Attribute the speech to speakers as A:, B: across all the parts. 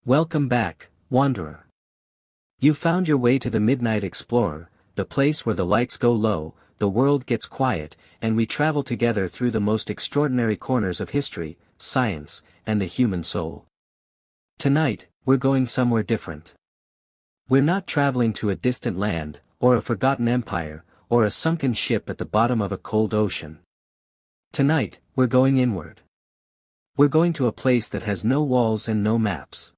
A: Welcome back, wanderer. You found your way to the Midnight Explorer, the place where the lights go low, the world gets quiet, and we travel together through the most extraordinary corners of history, science, and the human soul. Tonight, we're going somewhere different. We're not traveling to a distant land, or a forgotten empire, or a sunken ship at the bottom of a cold ocean. Tonight, we're going inward. We're going to a place that has no walls and no maps.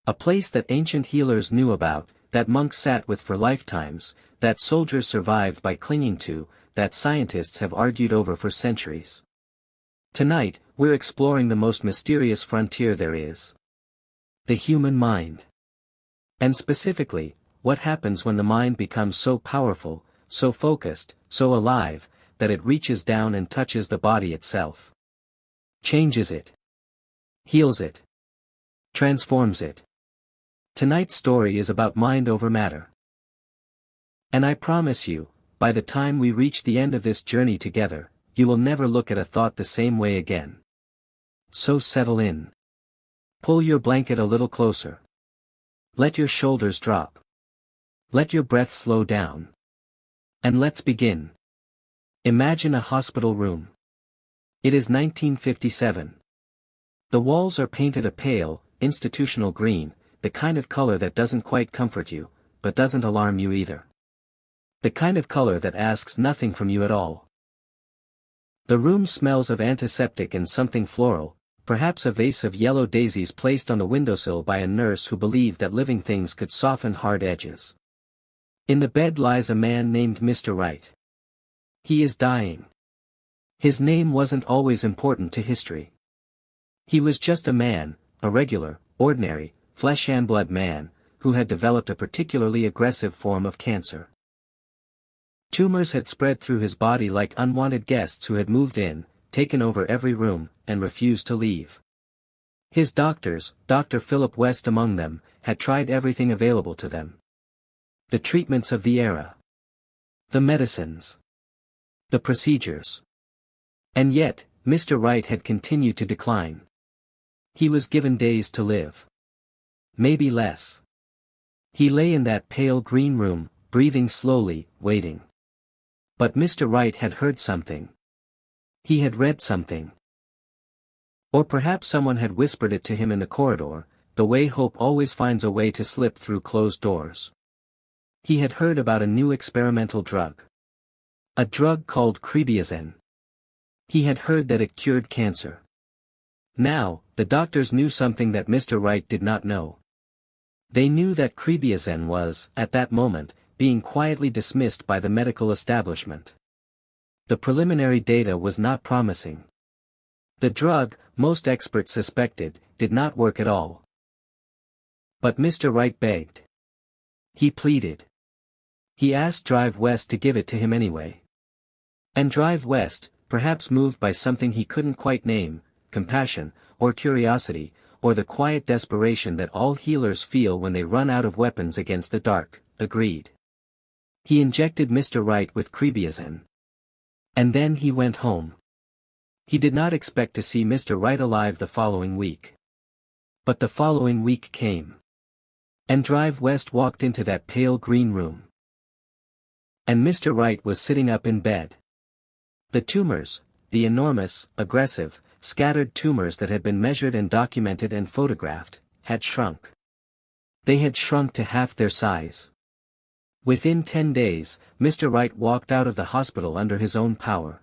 A: A place that ancient healers knew about, that monks sat with for lifetimes, that soldiers survived by clinging to, that scientists have argued over for centuries. Tonight, we're exploring the most mysterious frontier there is. The human mind. And specifically, what happens when the mind becomes so powerful, so focused, so alive, that it reaches down and touches the body itself. Changes it. Heals it. Transforms it. Tonight's story is about mind over matter. And I promise you, by the time we reach the end of this journey together, you will never look at a thought the same way again. So settle in. Pull your blanket a little closer. Let your shoulders drop. Let your breath slow down. And let's begin. Imagine a hospital room. It is 1957. The walls are painted a pale, institutional green, the kind of color that doesn't quite comfort you, but doesn't alarm you either. The kind of color that asks nothing from you at all. The room smells of antiseptic and something floral, perhaps a vase of yellow daisies placed on the windowsill by a nurse who believed that living things could soften hard edges. In the bed lies a man named Mr. Wright. He is dying. His name wasn't always important to history. He was just a man, a regular, ordinary, flesh and blood man, who had developed a particularly aggressive form of cancer. Tumors had spread through his body like unwanted guests who had moved in, taken over every room, and refused to leave. His doctors, Dr. Philip West among them, had tried everything available to them. The treatments of the era. The medicines. The procedures. And yet, Mr. Wright had continued to decline. He was given days to live. Maybe less. He lay in that pale green room, breathing slowly, waiting. But Mr. Wright had heard something. He had read something. Or perhaps someone had whispered it to him in the corridor, the way hope always finds a way to slip through closed doors. He had heard about a new experimental drug. A drug called crebiazine. He had heard that it cured cancer. Now, the doctors knew something that Mr. Wright did not know. They knew that crebiazine was, at that moment, being quietly dismissed by the medical establishment. The preliminary data was not promising. The drug, most experts suspected, did not work at all. But Mr. Wright begged. He pleaded. He asked Drive West to give it to him anyway. And Drive West, perhaps moved by something he couldn't quite name, compassion, or curiosity, or the quiet desperation that all healers feel when they run out of weapons against the dark, agreed. He injected Mr. Wright with crebiazine. And then he went home. He did not expect to see Mr. Wright alive the following week. But the following week came. And Drive West walked into that pale green room. And Mr. Wright was sitting up in bed. The tumors, the enormous, aggressive, scattered tumors that had been measured and documented and photographed, had shrunk. They had shrunk to half their size. Within 10 days, Mr. Wright walked out of the hospital under his own power.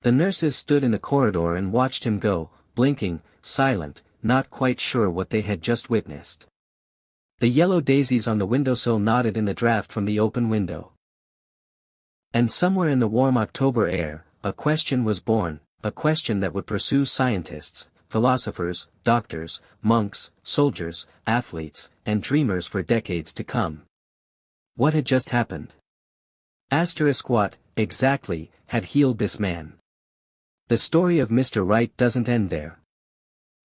A: The nurses stood in the corridor and watched him go, blinking, silent, not quite sure what they had just witnessed. The yellow daisies on the windowsill nodded in the draft from the open window. And somewhere in the warm October air, a question was born, a question that would pursue scientists, philosophers, doctors, monks, soldiers, athletes, and dreamers for decades to come. What had just happened? What, exactly, had healed this man? The story of Mr. Wright doesn't end there.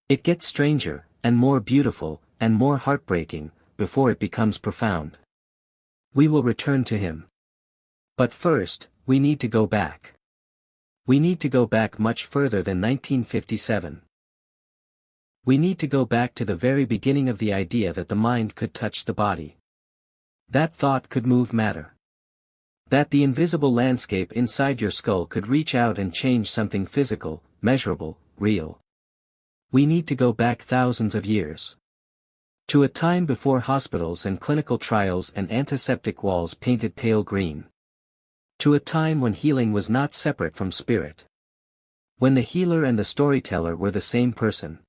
A: It gets stranger, and more beautiful, and more heartbreaking, before it becomes profound. We will return to him. But first, we need to go back. We need to go back much further than 1957. We need to go back to the very beginning of the idea that the mind could touch the body. That thought could move matter. That the invisible landscape inside your skull could reach out and change something physical, measurable, real. We need to go back thousands of years. To a time before hospitals and clinical trials and antiseptic walls painted pale green. To a time when healing was not separate from spirit. When the healer and the storyteller were the same person.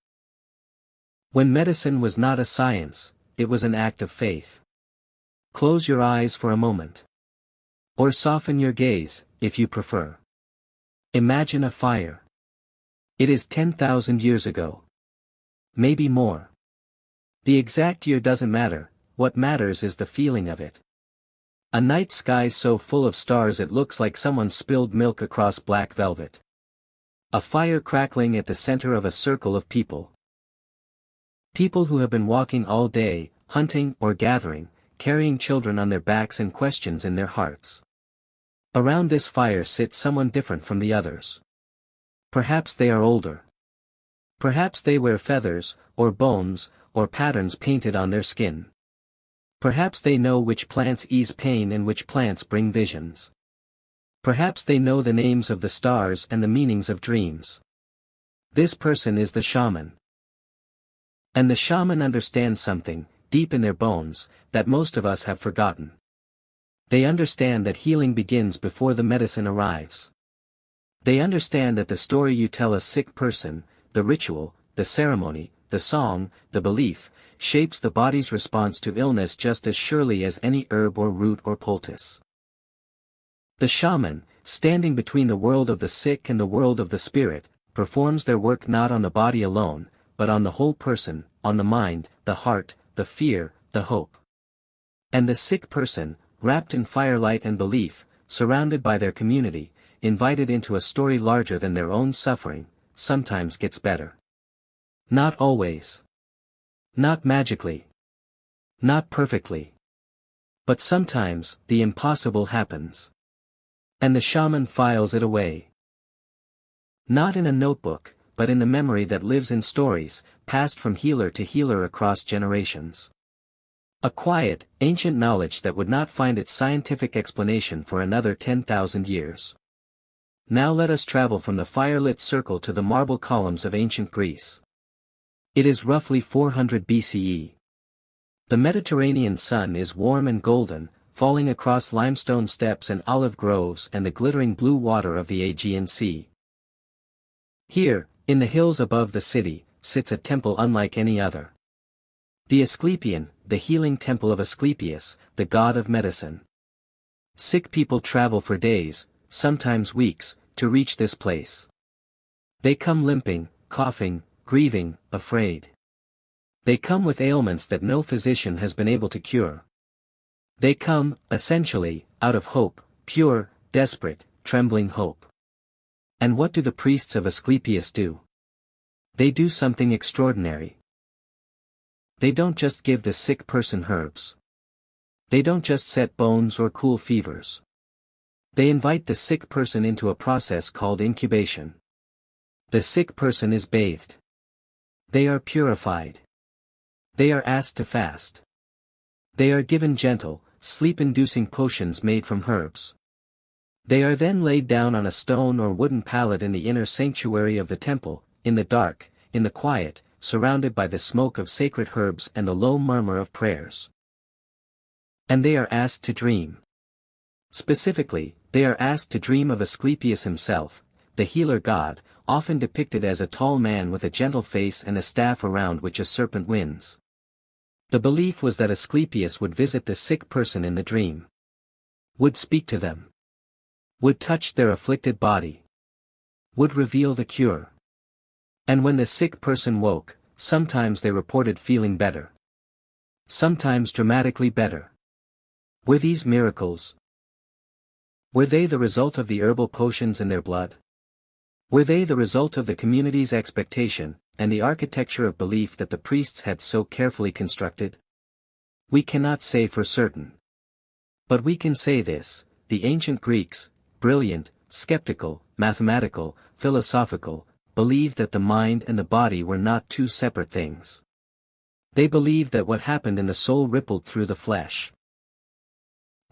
A: When medicine was not a science, it was an act of faith. Close your eyes for a moment. Or soften your gaze, if you prefer. Imagine a fire. It is 10,000 years ago. Maybe more. The exact year doesn't matter, what matters is the feeling of it. A night sky so full of stars it looks like someone spilled milk across black velvet. A fire crackling at the center of a circle of people. People who have been walking all day, hunting or gathering, carrying children on their backs and questions in their hearts. Around this fire sits someone different from the others. Perhaps they are older. Perhaps they wear feathers, or bones, or patterns painted on their skin. Perhaps they know which plants ease pain and which plants bring visions. Perhaps they know the names of the stars and the meanings of dreams. This person is the shaman. And the shaman understands something, deep in their bones, that most of us have forgotten. They understand that healing begins before the medicine arrives. They understand that the story you tell a sick person, the ritual, the ceremony, the song, the belief, shapes the body's response to illness just as surely as any herb or root or poultice. The shaman, standing between the world of the sick and the world of the spirit, performs their work not on the body alone, but on the whole person, on the mind, the heart, the fear, the hope. And the sick person, wrapped in firelight and belief, surrounded by their community, invited into a story larger than their own suffering, sometimes gets better. Not always. Not magically. Not perfectly. But sometimes, the impossible happens. And the shaman files it away. Not in a notebook, but in the memory that lives in stories, passed from healer to healer across generations. A quiet, ancient knowledge that would not find its scientific explanation for another 10,000 years. Now let us travel from the firelit circle to the marble columns of ancient Greece. It is roughly 400 BCE. The Mediterranean sun is warm and golden, falling across limestone steppes and olive groves and the glittering blue water of the Aegean Sea. Here, in the hills above the city, sits a temple unlike any other. The Asclepian, the healing temple of Asclepius, the god of medicine. Sick people travel for days, sometimes weeks, to reach this place. They come limping, coughing, grieving, afraid. They come with ailments that no physician has been able to cure. They come, essentially, out of hope, pure, desperate, trembling hope. And what do the priests of Asclepius do? They do something extraordinary. They don't just give the sick person herbs. They don't just set bones or cool fevers. They invite the sick person into a process called incubation. The sick person is bathed. They are purified. They are asked to fast. They are given gentle, sleep-inducing potions made from herbs. They are then laid down on a stone or wooden pallet in the inner sanctuary of the temple, in the dark, in the quiet, surrounded by the smoke of sacred herbs and the low murmur of prayers. And they are asked to dream. Specifically, they are asked to dream of Asclepius himself, the healer god, often depicted as a tall man with a gentle face and a staff around which a serpent winds. The belief was that Asclepius would visit the sick person in the dream. Would speak to them. Would touch their afflicted body. Would reveal the cure. And when the sick person woke, sometimes they reported feeling better. Sometimes dramatically better. Were these miracles? Were they the result of the herbal potions in their blood? Were they the result of the community's expectation, and the architecture of belief that the priests had so carefully constructed? We cannot say for certain. But we can say this: the ancient Greeks, brilliant, skeptical, mathematical, philosophical, believed that the mind and the body were not two separate things. They believed that what happened in the soul rippled through the flesh.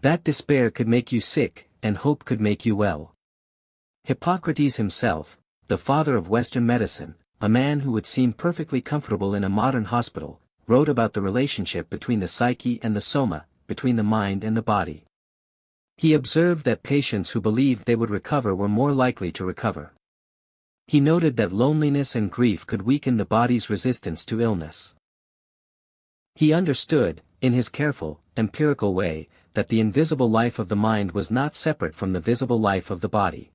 A: That despair could make you sick, and hope could make you well. Hippocrates himself, the father of Western medicine, a man who would seem perfectly comfortable in a modern hospital, wrote about the relationship between the psyche and the soma, between the mind and the body. He observed that patients who believed they would recover were more likely to recover. He noted that loneliness and grief could weaken the body's resistance to illness. He understood, in his careful, empirical way, that the invisible life of the mind was not separate from the visible life of the body.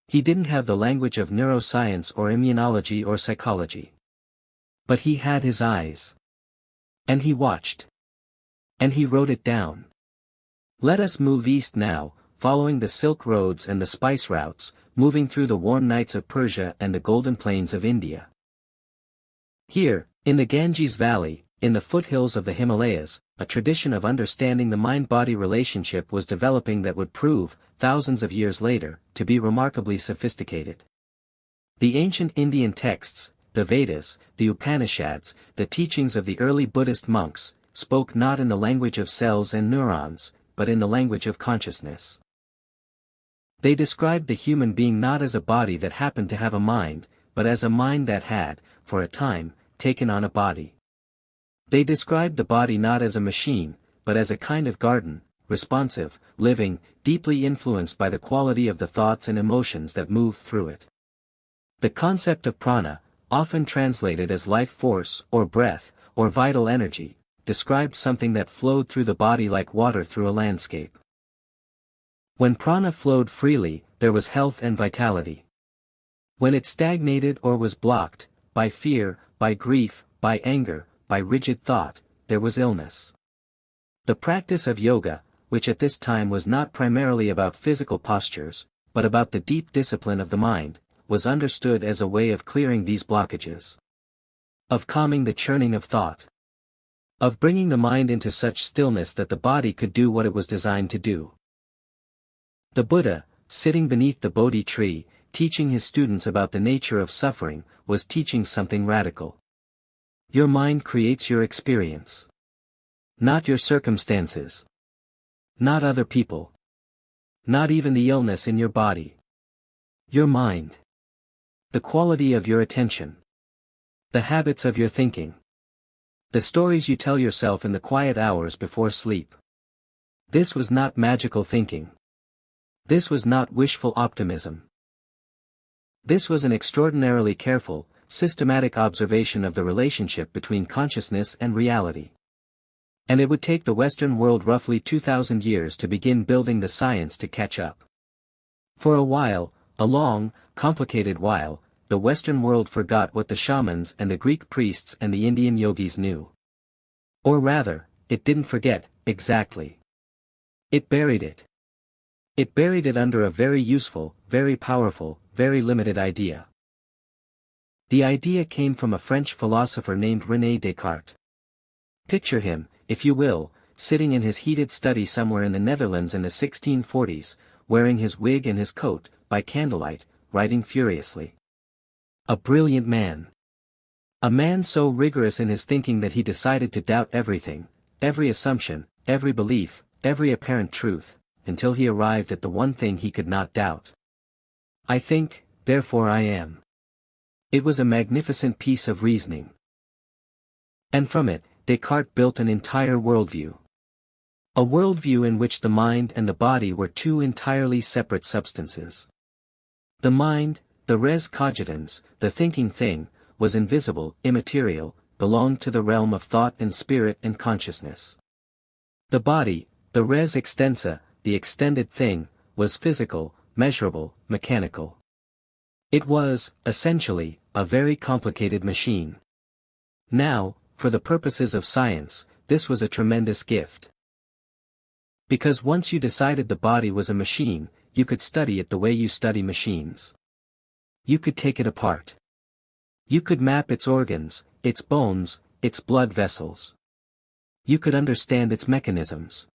A: He didn't have the language of neuroscience or immunology or psychology. But he had his eyes. And he watched. And he wrote it down. Let us move east now, following the Silk Roads and the spice routes, moving through the warm nights of Persia and the golden plains of India. Here, in the Ganges Valley, in the foothills of the Himalayas, a tradition of understanding the mind-body relationship was developing that would prove, thousands of years later, to be remarkably sophisticated. The ancient Indian texts, the Vedas, the Upanishads, the teachings of the early Buddhist monks, spoke not in the language of cells and neurons, but in the language of consciousness. They described the human being not as a body that happened to have a mind, but as a mind that had, for a time, taken on a body. They described the body not as a machine, but as a kind of garden, responsive, living, deeply influenced by the quality of the thoughts and emotions that moved through it. The concept of prana, often translated as life force or breath, or vital energy, described something that flowed through the body like water through a landscape. When prana flowed freely, there was health and vitality. When it stagnated or was blocked, by fear, by grief, by anger, by rigid thought, there was illness. The practice of yoga, which at this time was not primarily about physical postures, but about the deep discipline of the mind, was understood as a way of clearing these blockages. Of calming the churning of thought. Of bringing the mind into such stillness that the body could do what it was designed to do. The Buddha, sitting beneath the Bodhi tree, teaching his students about the nature of suffering, was teaching something radical. Your mind creates your experience. Not your circumstances. Not other people. Not even the illness in your body. Your mind. The quality of your attention. The habits of your thinking. The stories you tell yourself in the quiet hours before sleep. This was not magical thinking. This was not wishful optimism. This was an extraordinarily careful, systematic observation of the relationship between consciousness and reality. And it would take the Western world roughly 2,000 years to begin building the science to catch up. For a while, a long, complicated while, the Western world forgot what the shamans and the Greek priests and the Indian yogis knew. Or rather, it didn't forget, exactly. It buried it. It buried it under a very useful, very powerful, very limited idea. The idea came from a French philosopher named René Descartes. Picture him, if you will, sitting in his heated study somewhere in the Netherlands in the 1640s, wearing his wig and his coat, by candlelight, writing furiously. A brilliant man. A man so rigorous in his thinking that he decided to doubt everything, every assumption, every belief, every apparent truth, until he arrived at the one thing he could not doubt. I think, therefore I am. It was a magnificent piece of reasoning. And from it, Descartes built an entire worldview. A worldview in which the mind and the body were two entirely separate substances. The mind, the res cogitans, the thinking thing, was invisible, immaterial, belonged to the realm of thought and spirit and consciousness. The body, the res extensa, the extended thing, was physical, measurable, mechanical. It was, essentially, a very complicated machine. Now, for the purposes of science, this was a tremendous gift. Because once you decided the body was a machine, you could study it the way you study machines. You could take it apart. You could map its organs, its bones, its blood vessels. You could understand its mechanisms.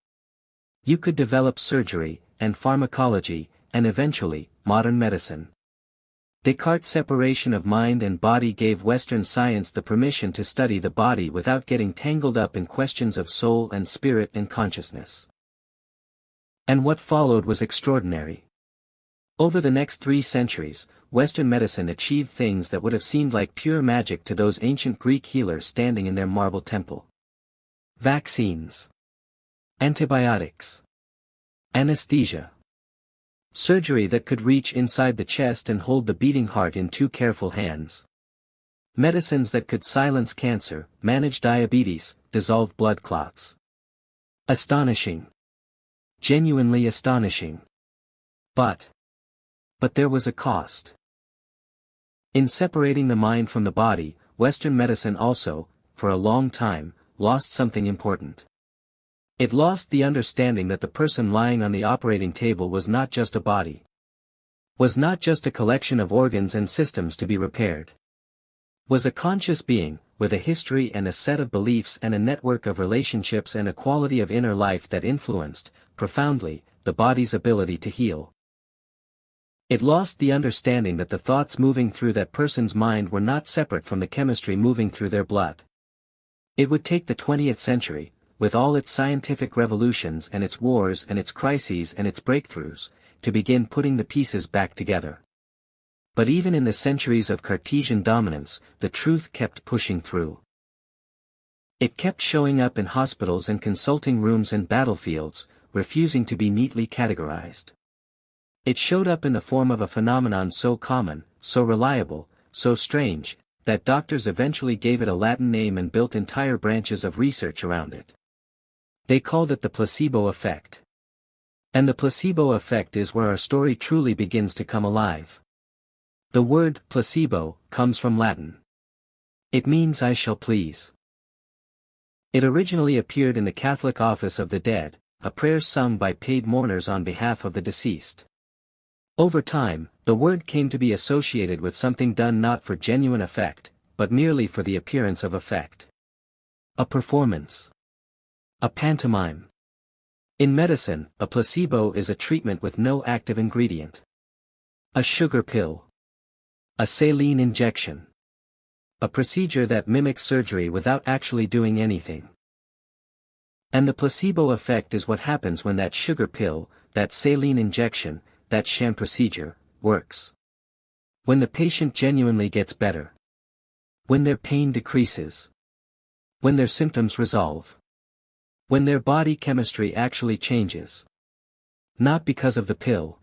A: You could develop surgery, and pharmacology, and eventually, modern medicine. Descartes' separation of mind and body gave Western science the permission to study the body without getting tangled up in questions of soul and spirit and consciousness. And what followed was extraordinary. Over the next 3 centuries, Western medicine achieved things that would have seemed like pure magic to those ancient Greek healers standing in their marble temple. Vaccines. Antibiotics. Anesthesia. Surgery that could reach inside the chest and hold the beating heart in 2 careful hands. Medicines that could silence cancer, manage diabetes, dissolve blood clots. Astonishing. Genuinely astonishing. But there was a cost. In separating the mind from the body, Western medicine also, for a long time, lost something important. It lost the understanding that the person lying on the operating table was not just a body. Was not just a collection of organs and systems to be repaired. Was a conscious being, with a history and a set of beliefs and a network of relationships and a quality of inner life that influenced, profoundly, the body's ability to heal. It lost the understanding that the thoughts moving through that person's mind were not separate from the chemistry moving through their blood. It would take the 20th century, with all its scientific revolutions and its wars and its crises and its breakthroughs, to begin putting the pieces back together. But even in the centuries of Cartesian dominance, the truth kept pushing through. It kept showing up in hospitals and consulting rooms and battlefields, refusing to be neatly categorized. It showed up in the form of a phenomenon so common, so reliable, so strange, that doctors eventually gave it a Latin name and built entire branches of research around it. They called it the placebo effect. And the placebo effect is where our story truly begins to come alive. The word placebo comes from Latin. It means I shall please. It originally appeared in the Catholic Office of the Dead, a prayer sung by paid mourners on behalf of the deceased. Over time, the word came to be associated with something done not for genuine effect, but merely for the appearance of effect. A performance. A pantomime. In medicine, a placebo is a treatment with no active ingredient. A sugar pill. A saline injection. A procedure that mimics surgery without actually doing anything. And the placebo effect is what happens when that sugar pill, that saline injection, that sham procedure, works. When the patient genuinely gets better. When their pain decreases. When their symptoms resolve. When their body chemistry actually changes. Not because of the pill.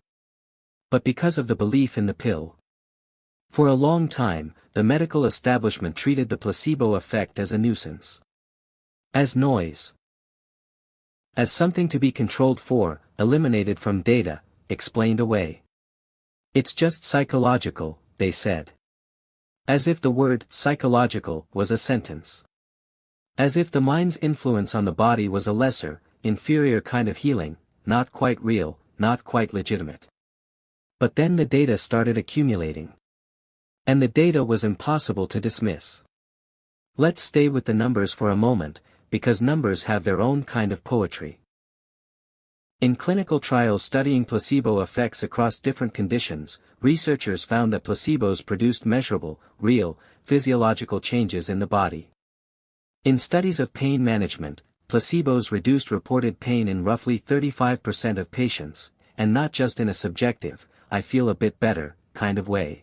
A: But because of the belief in the pill. For a long time, the medical establishment treated the placebo effect as a nuisance. As noise. As something to be controlled for, eliminated from data, explained away. It's just psychological, they said. As if the word psychological was a sentence. As if the mind's influence on the body was a lesser, inferior kind of healing, not quite real, not quite legitimate. But then the data started accumulating. And the data was impossible to dismiss. Let's stay with the numbers for a moment, because numbers have their own kind of poetry. In clinical trials studying placebo effects across different conditions, researchers found that placebos produced measurable, real, physiological changes in the body. In studies of pain management, placebos reduced reported pain in roughly 35% of patients, and not just in a subjective, I feel a bit better, kind of way.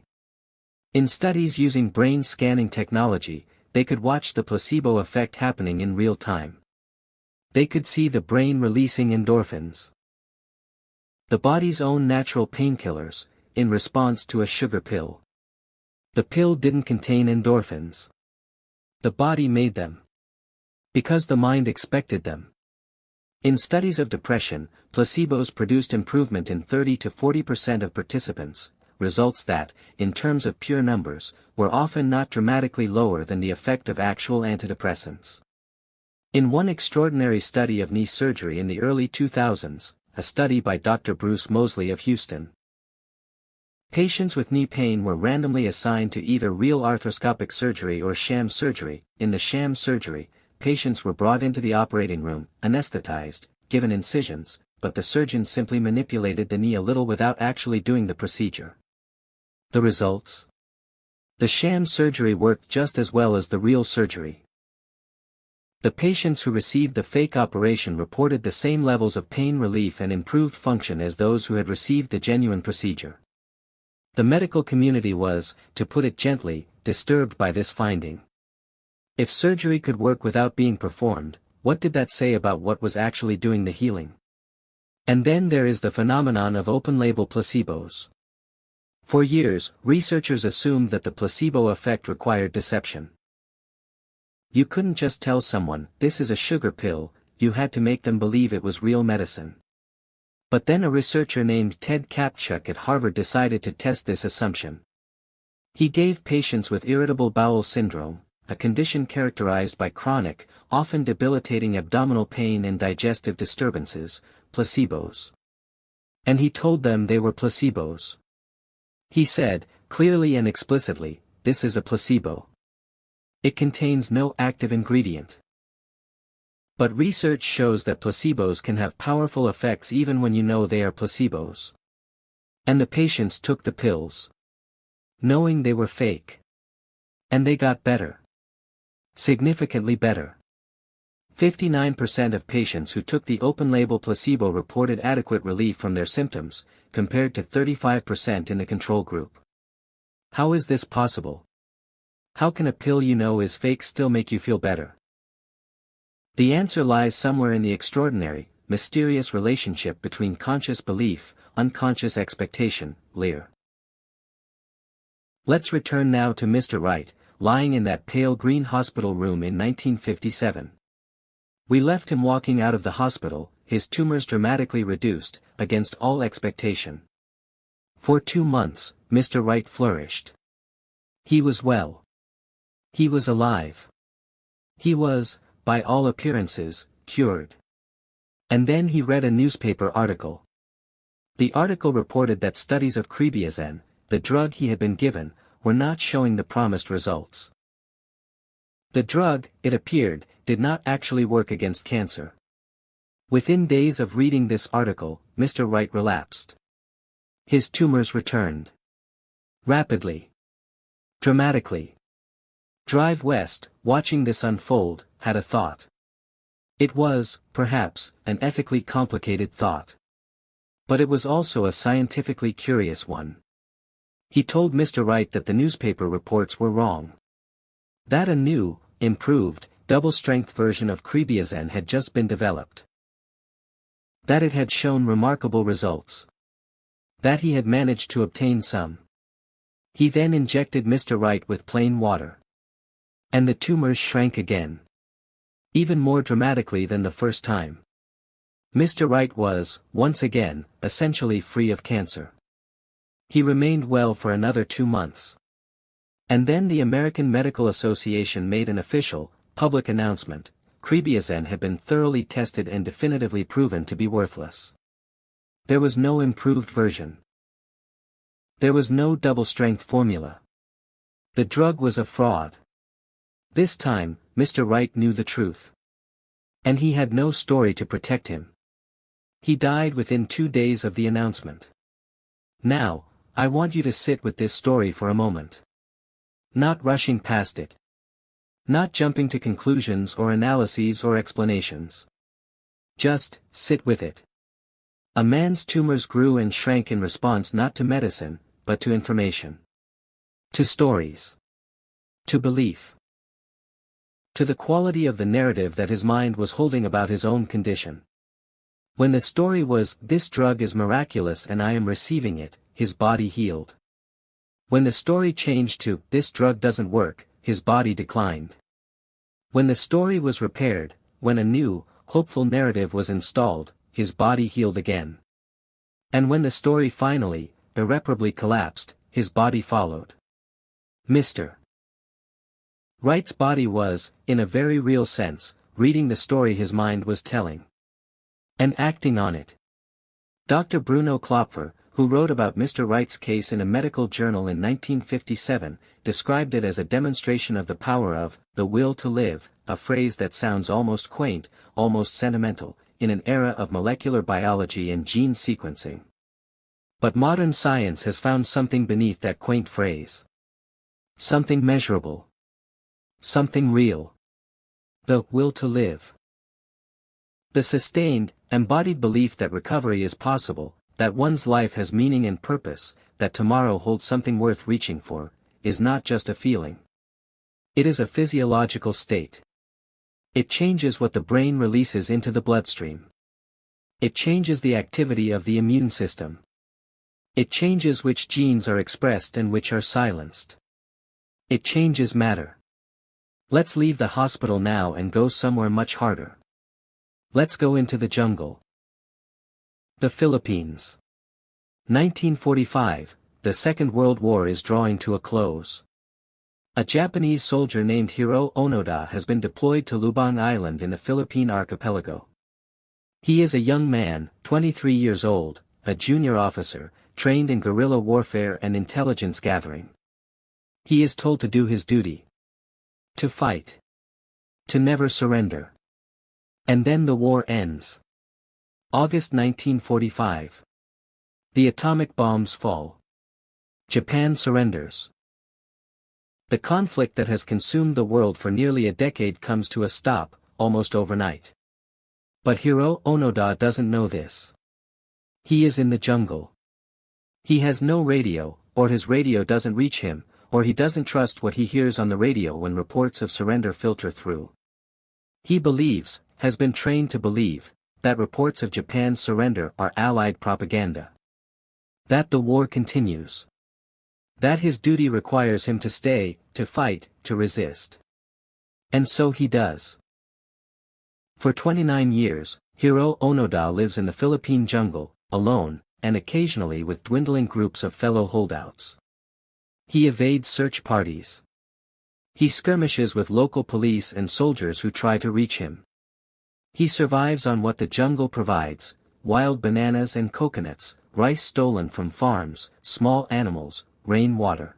A: In studies using brain scanning technology, they could watch the placebo effect happening in real time. They could see the brain releasing endorphins. The body's own natural painkillers, in response to a sugar pill. The pill didn't contain endorphins. The body made them. Because the mind expected them. In studies of depression, placebos produced improvement in 30 to 40% of participants, results that, in terms of pure numbers, were often not dramatically lower than the effect of actual antidepressants. In one extraordinary study of knee surgery in the early 2000s, a study by Dr. Bruce Moseley of Houston, patients with knee pain were randomly assigned to either real arthroscopic surgery or sham surgery. In the sham surgery, patients were brought into the operating room, anesthetized, given incisions, but the surgeon simply manipulated the knee a little without actually doing the procedure. The results? The sham surgery worked just as well as the real surgery. The patients who received the fake operation reported the same levels of pain relief and improved function as those who had received the genuine procedure. The medical community was, to put it gently, disturbed by this finding. If surgery could work without being performed, what did that say about what was actually doing the healing? And then there is the phenomenon of open-label placebos. For years, researchers assumed that the placebo effect required deception. You couldn't just tell someone, this is a sugar pill, you had to make them believe it was real medicine. But then a researcher named Ted Kaptchuk at Harvard decided to test this assumption. He gave patients with irritable bowel syndrome, a condition characterized by chronic, often debilitating abdominal pain and digestive disturbances, placebos. And he told them they were placebos. He said, clearly and explicitly, this is a placebo. It contains no active ingredient. But research shows that placebos can have powerful effects even when you know they are placebos. And the patients took the pills, knowing they were fake. And they got better. Significantly better. 59% of patients who took the open-label placebo reported adequate relief from their symptoms, compared to 35% in the control group. How is this possible? How can a pill you know is fake still make you feel better? The answer lies somewhere in the extraordinary, mysterious relationship between conscious belief, unconscious expectation, Lear. Let's return now to Mr. Wright, lying in that pale green hospital room in 1957. We left him walking out of the hospital, his tumors dramatically reduced, against all expectation. For 2 months, Mr. Wright flourished. He was well. He was alive. He was, by all appearances, cured. And then he read a newspaper article. The article reported that studies of crebiazine, the drug he had been given, were not showing the promised results. The drug, it appeared, did not actually work against cancer. Within days of reading this article, Mr. Wright relapsed. His tumors returned. Rapidly. Dramatically. Drive West, watching this unfold, had a thought. It was, perhaps, an ethically complicated thought. But it was also a scientifically curious one. He told Mr. Wright that the newspaper reports were wrong. That a new, improved, double-strength version of crebiazine had just been developed. That it had shown remarkable results. That he had managed to obtain some. He then injected Mr. Wright with plain water. And the tumors shrank again. Even more dramatically than the first time. Mr. Wright was, once again, essentially free of cancer. He remained well for another 2 months. And then the American Medical Association made an official, public announcement: crebiazine had been thoroughly tested and definitively proven to be worthless. There was no improved version. There was no double-strength formula. The drug was a fraud. This time, Mr. Wright knew the truth. And he had no story to protect him. He died within 2 days of the announcement. Now, I want you to sit with this story for a moment. Not rushing past it. Not jumping to conclusions or analyses or explanations. Just, sit with it. A man's tumors grew and shrank in response not to medicine, but to information. To stories. To belief. To the quality of the narrative that his mind was holding about his own condition. When the story was, this drug is miraculous and I am receiving it, his body healed. When the story changed to, this drug doesn't work, his body declined. When the story was repaired, when a new, hopeful narrative was installed, his body healed again. And when the story finally, irreparably collapsed, his body followed. Mr. Wright's body was, in a very real sense, reading the story his mind was telling. And acting on it. Dr. Bruno Klopfer, who wrote about Mr. Wright's case in a medical journal in 1957, described it as a demonstration of the power of the will to live, a phrase that sounds almost quaint, almost sentimental, in an era of molecular biology and gene sequencing. But modern science has found something beneath that quaint phrase. Something measurable. Something real. The will to live. The sustained, embodied belief that recovery is possible, that one's life has meaning and purpose, that tomorrow holds something worth reaching for, is not just a feeling. It is a physiological state. It changes what the brain releases into the bloodstream. It changes the activity of the immune system. It changes which genes are expressed and which are silenced. It changes matter. Let's leave the hospital now and go somewhere much harder. Let's go into the jungle. The Philippines. 1945, the Second World War is drawing to a close. A Japanese soldier named Hiro Onoda has been deployed to Lubang Island in the Philippine archipelago. He is a young man, 23 years old, a junior officer, trained in guerrilla warfare and intelligence gathering. He is told to do his duty. To fight. To never surrender. And then the war ends. August 1945. The atomic bombs fall. Japan surrenders. The conflict that has consumed the world for nearly a decade comes to a stop, almost overnight. But Hiro Onoda doesn't know this. He is in the jungle. He has no radio, or his radio doesn't reach him, or he doesn't trust what he hears on the radio when reports of surrender filter through. He believes, has been trained to believe, that reports of Japan's surrender are Allied propaganda. That the war continues. That his duty requires him to stay, to fight, to resist. And so he does. For 29 years, Hiro Onoda lives in the Philippine jungle, alone, and occasionally with dwindling groups of fellow holdouts. He evades search parties. He skirmishes with local police and soldiers who try to reach him. He survives on what the jungle provides: wild bananas and coconuts, rice stolen from farms, small animals, rainwater.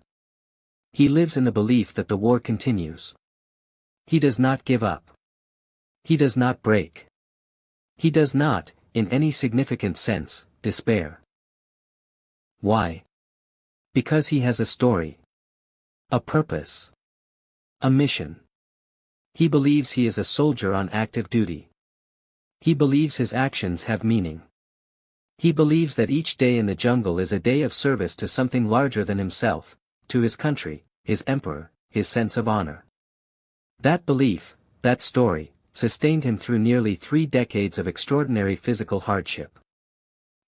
A: He lives in the belief that the war continues. He does not give up. He does not break. He does not, in any significant sense, despair. Why? Because he has a story. A purpose. A mission. He believes he is a soldier on active duty. He believes his actions have meaning. He believes that each day in the jungle is a day of service to something larger than himself, to his country, his emperor, his sense of honor. That belief, that story, sustained him through nearly 3 decades of extraordinary physical hardship.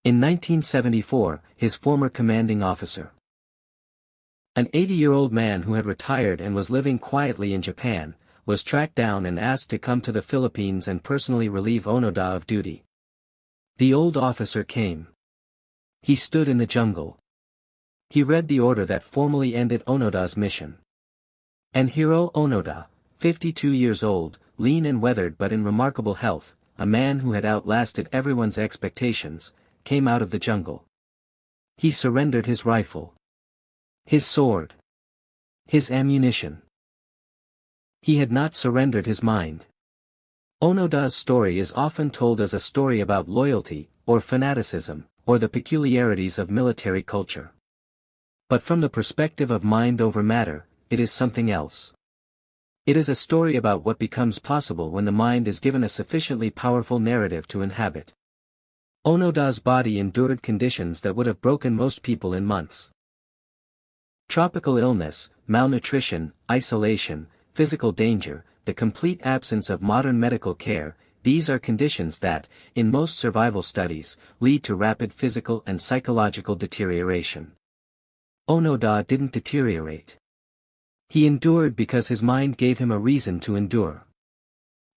A: In 1974, his former commanding officer, an 80-year-old man who had retired and was living quietly in Japan, was tracked down and asked to come to the Philippines and personally relieve Onoda of duty. The old officer came. He stood in the jungle. He read the order that formally ended Onoda's mission. And Hiro Onoda, 52 years old, lean and weathered but in remarkable health, a man who had outlasted everyone's expectations, came out of the jungle. He surrendered his rifle. His sword. His ammunition. He had not surrendered his mind. Onoda's story is often told as a story about loyalty, or fanaticism, or the peculiarities of military culture. But from the perspective of mind over matter, it is something else. It is a story about what becomes possible when the mind is given a sufficiently powerful narrative to inhabit. Onoda's body endured conditions that would have broken most people in months. Tropical illness, malnutrition, isolation, physical danger, the complete absence of modern medical care, these are conditions that, in most survival studies, lead to rapid physical and psychological deterioration. Onoda didn't deteriorate. He endured because his mind gave him a reason to endure.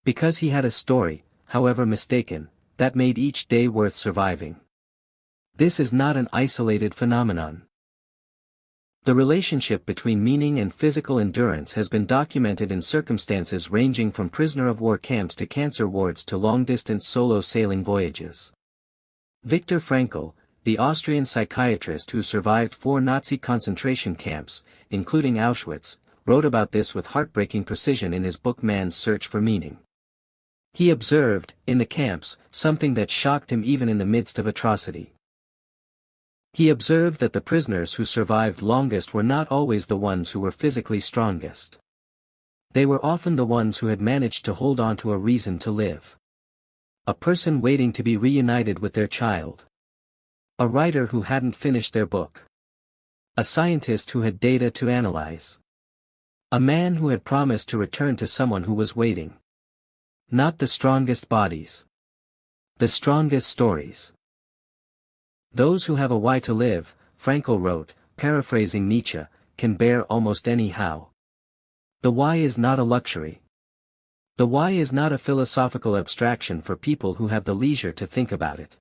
A: Because he had a story, however mistaken, that made each day worth surviving. This is not an isolated phenomenon. The relationship between meaning and physical endurance has been documented in circumstances ranging from prisoner-of-war camps to cancer wards to long-distance solo sailing voyages. Viktor Frankl, the Austrian psychiatrist who survived 4 Nazi concentration camps, including Auschwitz, wrote about this with heartbreaking precision in his book Man's Search for Meaning. He observed, in the camps, something that shocked him even in the midst of atrocity. He observed that the prisoners who survived longest were not always the ones who were physically strongest. They were often the ones who had managed to hold on to a reason to live. A person waiting to be reunited with their child. A writer who hadn't finished their book. A scientist who had data to analyze. A man who had promised to return to someone who was waiting. Not the strongest bodies. The strongest stories. Those who have a why to live, Frankl wrote, paraphrasing Nietzsche, can bear almost any how. The why is not a luxury. The why is not a philosophical abstraction for people who have the leisure to think about it.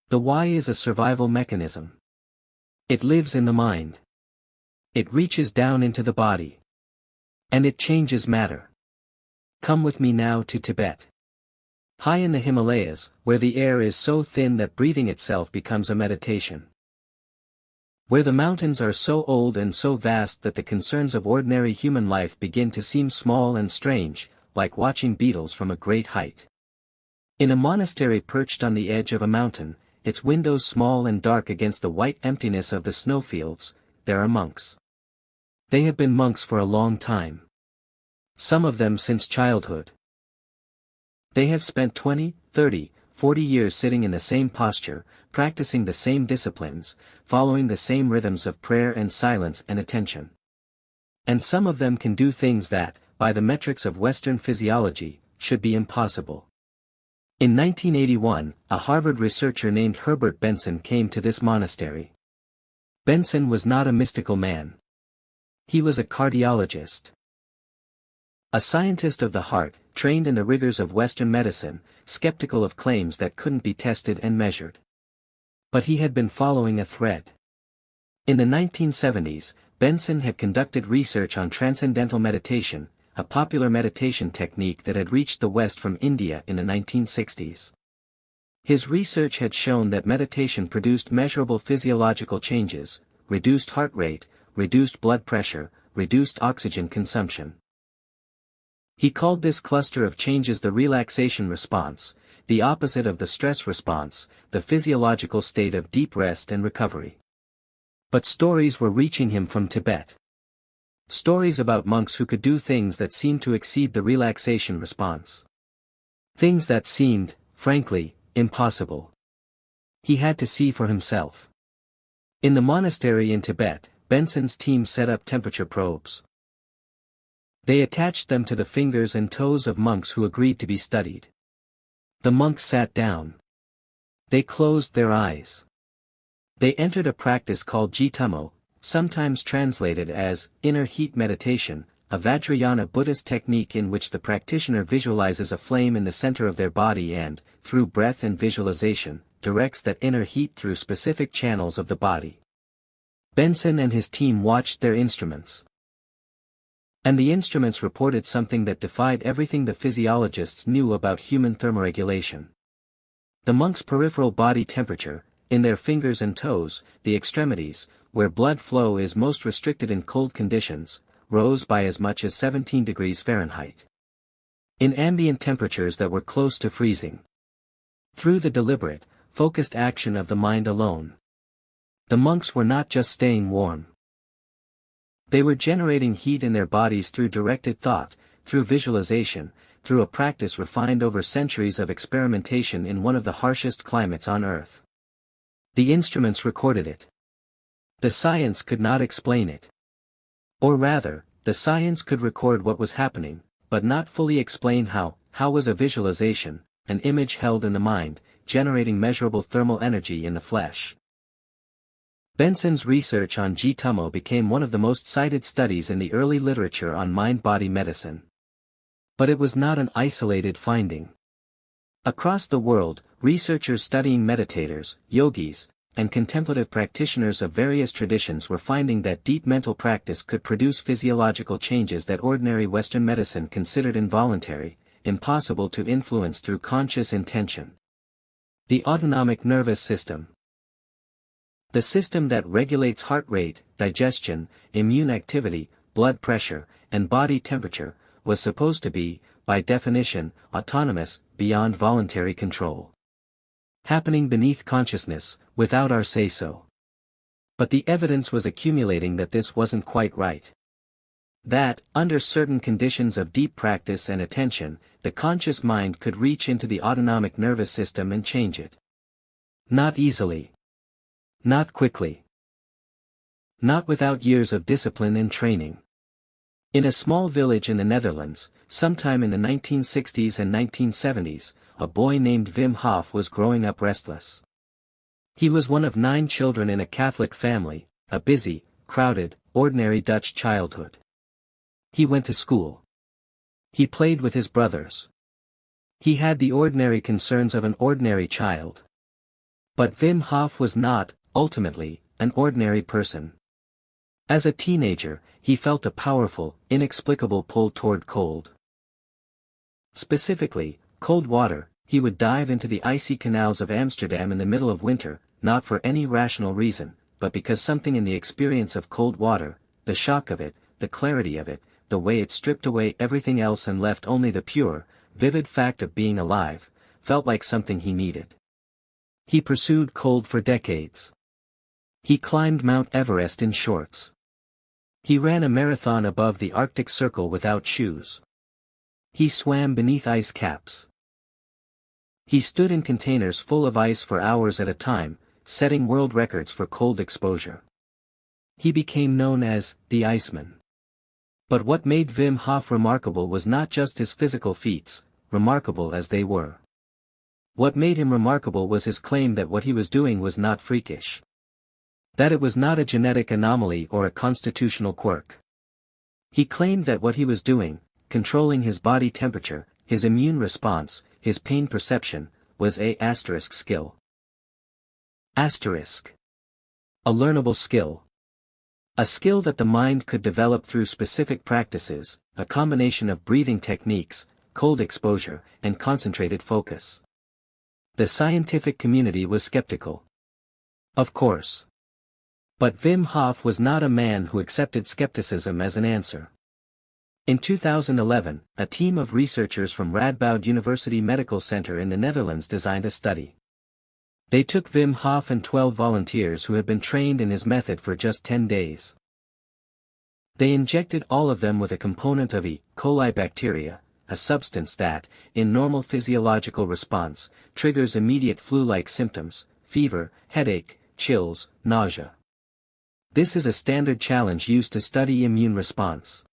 A: The why is a survival mechanism. It lives in the mind. It reaches down into the body. And it changes matter. Come with me now to Tibet. High in the Himalayas, where the air is so thin that breathing itself becomes a meditation. Where the mountains are so old and so vast that the concerns of ordinary human life begin to seem small and strange, like watching beetles from a great height. In a monastery perched on the edge of a mountain, its windows small and dark against the white emptiness of the snowfields, there are monks. They have been monks for a long time. Some of them since childhood. They have spent 20, 30, 40 years sitting in the same posture, practicing the same disciplines, following the same rhythms of prayer and silence and attention. And some of them can do things that, by the metrics of Western physiology, should be impossible. In 1981, a Harvard researcher named Herbert Benson came to this monastery. Benson was not a mystical man. He was a cardiologist. A scientist of the heart, trained in the rigors of Western medicine, skeptical of claims that couldn't be tested and measured. But he had been following a thread. In the 1970s, Benson had conducted research on transcendental meditation, a popular meditation technique that had reached the West from India in the 1960s. His research had shown that meditation produced measurable physiological changes, reduced heart rate, reduced blood pressure, reduced oxygen consumption. He called this cluster of changes the relaxation response, the opposite of the stress response, the physiological state of deep rest and recovery. But stories were reaching him from Tibet. Stories about monks who could do things that seemed to exceed the relaxation response. Things that seemed, frankly, impossible. He had to see for himself. In the monastery in Tibet, Benson's team set up temperature probes. They attached them to the fingers and toes of monks who agreed to be studied. The monks sat down. They closed their eyes. They entered a practice called Jitamo, sometimes translated as inner heat meditation, a Vajrayana Buddhist technique in which the practitioner visualizes a flame in the center of their body and, through breath and visualization, directs that inner heat through specific channels of the body. Benson and his team watched their instruments. And the instruments reported something that defied everything the physiologists knew about human thermoregulation. The monks' peripheral body temperature, in their fingers and toes, the extremities, where blood flow is most restricted in cold conditions, rose by as much as 17 degrees Fahrenheit. In ambient temperatures that were close to freezing. Through the deliberate, focused action of the mind alone. The monks were not just staying warm. They were generating heat in their bodies through directed thought, through visualization, through a practice refined over centuries of experimentation in one of the harshest climates on Earth. The instruments recorded it. The science could not explain it. Or rather, the science could record what was happening, but not fully explain how. How was a visualization, an image held in the mind, generating measurable thermal energy in the flesh? Benson's research on Jitamo became one of the most cited studies in the early literature on mind-body medicine. But it was not an isolated finding. Across the world, researchers studying meditators, yogis, and contemplative practitioners of various traditions were finding that deep mental practice could produce physiological changes that ordinary Western medicine considered involuntary, impossible to influence through conscious intention. The autonomic nervous system. The system that regulates heart rate, digestion, immune activity, blood pressure, and body temperature, was supposed to be, by definition, autonomous, beyond voluntary control. Happening beneath consciousness, without our say-so. But the evidence was accumulating that this wasn't quite right. That, under certain conditions of deep practice and attention, the conscious mind could reach into the autonomic nervous system and change it. Not easily. Not quickly. Not without years of discipline and training. In a small village in the Netherlands, sometime in the 1960s and 1970s, a boy named Wim Hof was growing up restless. He was one of 9 children in a Catholic family, a busy, crowded, ordinary Dutch childhood. He went to school. He played with his brothers. He had the ordinary concerns of an ordinary child. But Wim Hof was not, ultimately, an ordinary person. As a teenager, he felt a powerful, inexplicable pull toward cold. Specifically, cold water. He would dive into the icy canals of Amsterdam in the middle of winter, not for any rational reason, but because something in the experience of cold water, the shock of it, the clarity of it, the way it stripped away everything else and left only the pure, vivid fact of being alive, felt like something he needed. He pursued cold for decades. He climbed Mount Everest in shorts. He ran a marathon above the Arctic Circle without shoes. He swam beneath ice caps. He stood in containers full of ice for hours at a time, setting world records for cold exposure. He became known as the Iceman. But what made Wim Hof remarkable was not just his physical feats, remarkable as they were. What made him remarkable was his claim that what he was doing was not freakish. That it was not a genetic anomaly or a constitutional quirk. He claimed that what he was doing, controlling his body temperature, his immune response, his pain perception, was a skill. A learnable skill. A skill that the mind could develop through specific practices, a combination of breathing techniques, cold exposure, and concentrated focus. The scientific community was skeptical. Of course. But Wim Hof was not a man who accepted skepticism as an answer. In 2011, a team of researchers from Radboud University Medical Center in the Netherlands designed a study. They took Wim Hof and 12 volunteers who had been trained in his method for just 10 days. They injected all of them with a component of E. coli bacteria, a substance that, in normal physiological response, triggers immediate flu-like symptoms, fever, headache, chills, nausea. This is a standard challenge used to study immune response.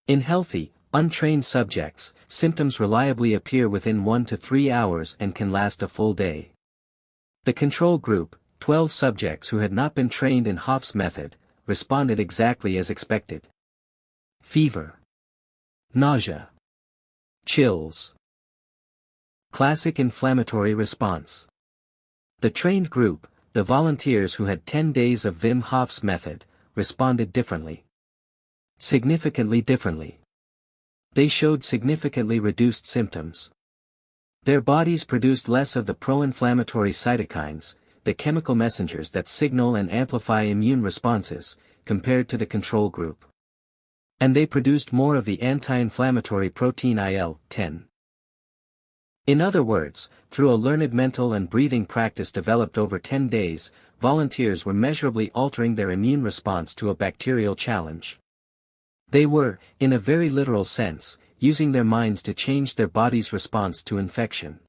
A: In healthy, untrained subjects, symptoms reliably appear within 1 to 3 hours and can last a full day. The control group, 12 subjects who had not been trained in Hof's method, responded exactly as expected. Fever. Nausea. Chills. Classic inflammatory response. The trained group, the volunteers who had 10 days of Wim Hof's method, responded differently. Significantly differently. They showed significantly reduced symptoms. Their bodies produced less of the pro-inflammatory cytokines, the chemical messengers that signal and amplify immune responses, compared to the control group. And they produced more of the anti-inflammatory protein IL-10. In other words, through a learned mental and breathing practice developed over 10 days, volunteers were measurably altering their immune response to a bacterial challenge. They were, in a very literal sense, using their minds to change their body's response to infection.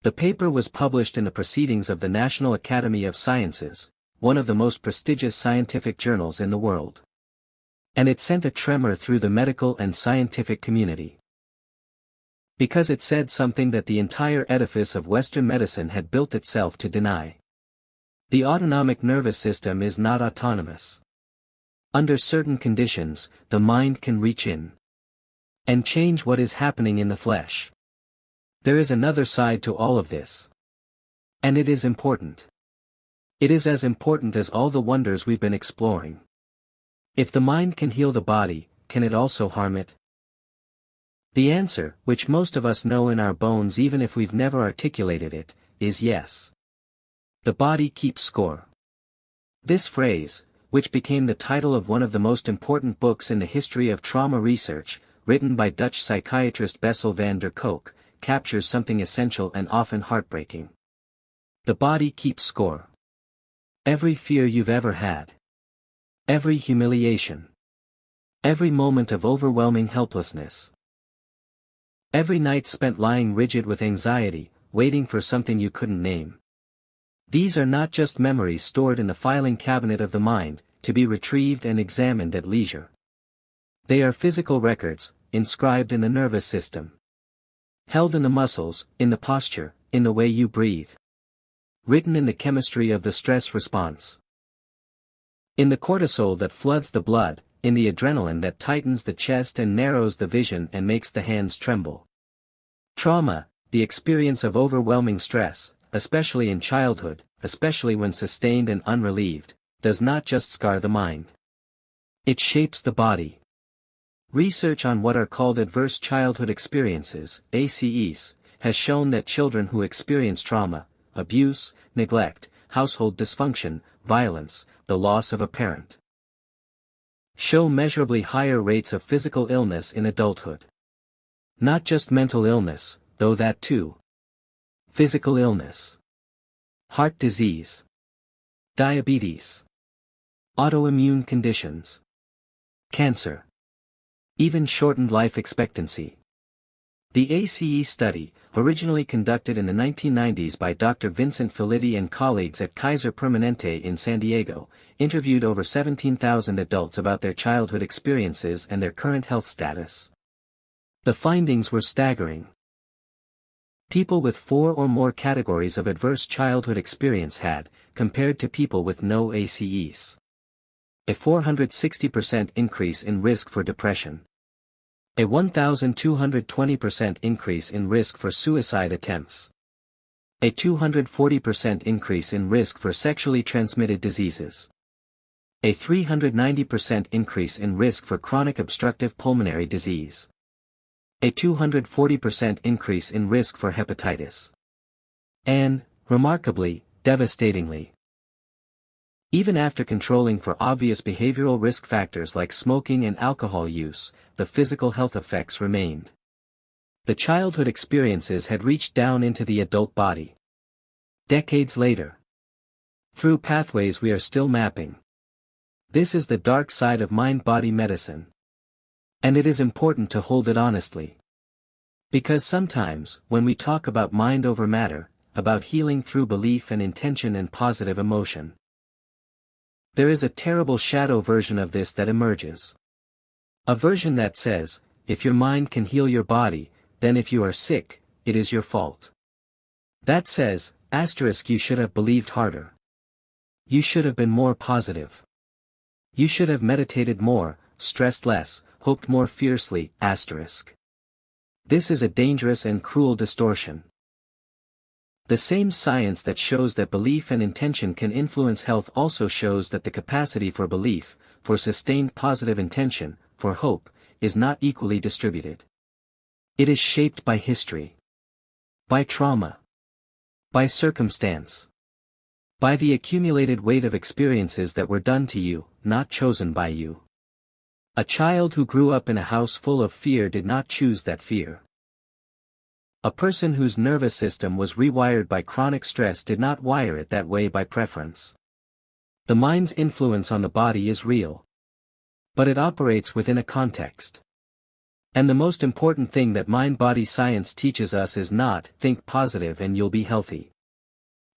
A: The paper was published in the Proceedings of the National Academy of Sciences, one of the most prestigious scientific journals in the world. And it sent a tremor through the medical and scientific community. Because it said something that the entire edifice of Western medicine had built itself to deny. The autonomic nervous system is not autonomous. Under certain conditions, the mind can reach in and change what is happening in the flesh. There is another side to all of this. And it is important. It is as important as all the wonders we've been exploring. If the mind can heal the body, can it also harm it? The answer, which most of us know in our bones even if we've never articulated it, is yes. The body keeps score. This phrase, which became the title of one of the most important books in the history of trauma research, written by Dutch psychiatrist Bessel van der Kolk, captures something essential and often heartbreaking. The body keeps score. Every fear you've ever had. Every humiliation. Every moment of overwhelming helplessness. Every night spent lying rigid with anxiety, waiting for something you couldn't name. These are not just memories stored in the filing cabinet of the mind, to be retrieved and examined at leisure. They are physical records, inscribed in the nervous system. Held in the muscles, in the posture, in the way you breathe. Written in the chemistry of the stress response. In the cortisol that floods the blood, in the adrenaline that tightens the chest and narrows the vision and makes the hands tremble. Trauma, the experience of overwhelming stress, especially in childhood, especially when sustained and unrelieved, does not just scar the mind. It shapes the body. Research on what are called adverse childhood experiences, ACEs, has shown that children who experience trauma, abuse, neglect, household dysfunction, violence, the loss of a parent, show measurably higher rates of physical illness in adulthood. Not just mental illness, though that too. Physical illness. Heart disease. Diabetes. Autoimmune conditions. Cancer. Even shortened life expectancy. The ACE study, originally conducted in the 1990s by Dr. Vincent Felitti and colleagues at Kaiser Permanente in San Diego, interviewed over 17,000 adults about their childhood experiences and their current health status. The findings were staggering. People with 4 or more categories of adverse childhood experience had, compared to people with no ACEs, a 460% increase in risk for depression. A 1,220% increase in risk for suicide attempts. A 240% increase in risk for sexually transmitted diseases. A 390% increase in risk for chronic obstructive pulmonary disease. A 240% increase in risk for hepatitis. And, remarkably, devastatingly, even after controlling for obvious behavioral risk factors like smoking and alcohol use, the physical health effects remained. The childhood experiences had reached down into the adult body. Decades later. Through pathways we are still mapping. This is the dark side of mind-body medicine. And it is important to hold it honestly. Because sometimes, when we talk about mind over matter, about healing through belief and intention and positive emotion, there is a terrible shadow version of this that emerges. A version that says, if your mind can heal your body, then if you are sick, it is your fault. That says, you should have believed harder. You should have been more positive. You should have meditated more, stressed less, hoped more fiercely, This is a dangerous and cruel distortion. The same science that shows that belief and intention can influence health also shows that the capacity for belief, for sustained positive intention, for hope, is not equally distributed. It is shaped by history. By trauma. By circumstance. By the accumulated weight of experiences that were done to you, not chosen by you. A child who grew up in a house full of fear did not choose that fear. A person whose nervous system was rewired by chronic stress did not wire it that way by preference. The mind's influence on the body is real. But it operates within a context. And the most important thing that mind-body science teaches us is not, think positive and you'll be healthy.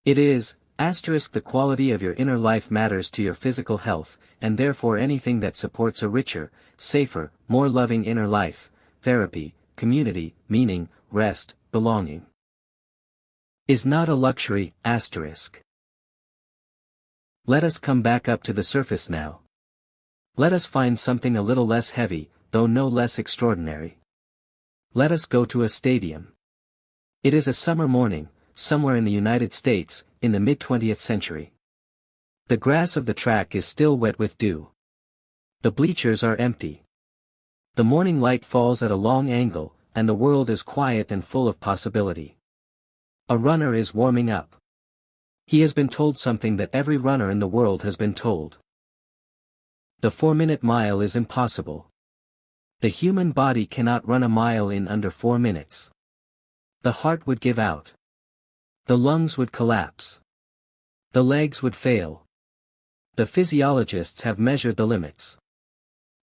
A: It is, the quality of your inner life matters to your physical health, and therefore anything that supports a richer, safer, more loving inner life, therapy, community, meaning, rest, belonging, is not a luxury, Let us come back up to the surface now. Let us find something a little less heavy, though no less extraordinary. Let us go to a stadium. It is a summer morning, somewhere in the United States, in the mid-20th century. The grass of the track is still wet with dew. The bleachers are empty. The morning light falls at a long angle, and the world is quiet and full of possibility. A runner is warming up. He has been told something that every runner in the world has been told. The 4-minute mile is impossible. The human body cannot run a mile in under 4 minutes. The heart would give out. The lungs would collapse. The legs would fail. The physiologists have measured the limits.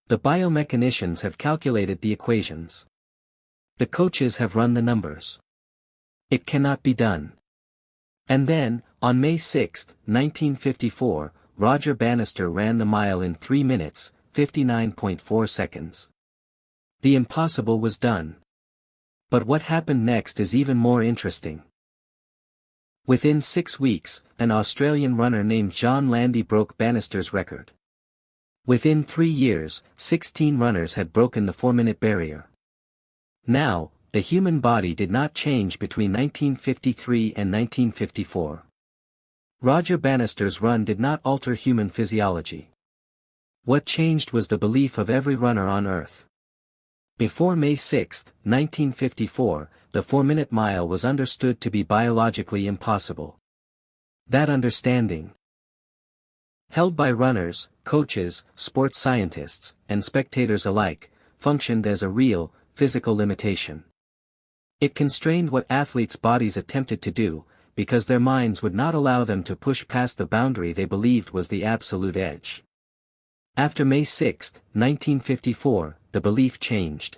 A: The biomechanicians have calculated the equations. The coaches have run the numbers. It cannot be done. And then, on May 6, 1954, Roger Bannister ran the mile in 3 minutes, 59.4 seconds. The impossible was done. But what happened next is even more interesting. Within 6 weeks, an Australian runner named John Landy broke Bannister's record. Within 3 years, 16 runners had broken the 4-minute barrier. Now, the human body did not change between 1953 and 1954. Roger Bannister's run did not alter human physiology. What changed was the belief of every runner on Earth. Before May 6, 1954, the 4-minute mile was understood to be biologically impossible. That understanding, held by runners, coaches, sports scientists, and spectators alike, functioned as a real, physical limitation. It constrained what athletes' bodies attempted to do, because their minds would not allow them to push past the boundary they believed was the absolute edge. After May 6, 1954, the belief changed.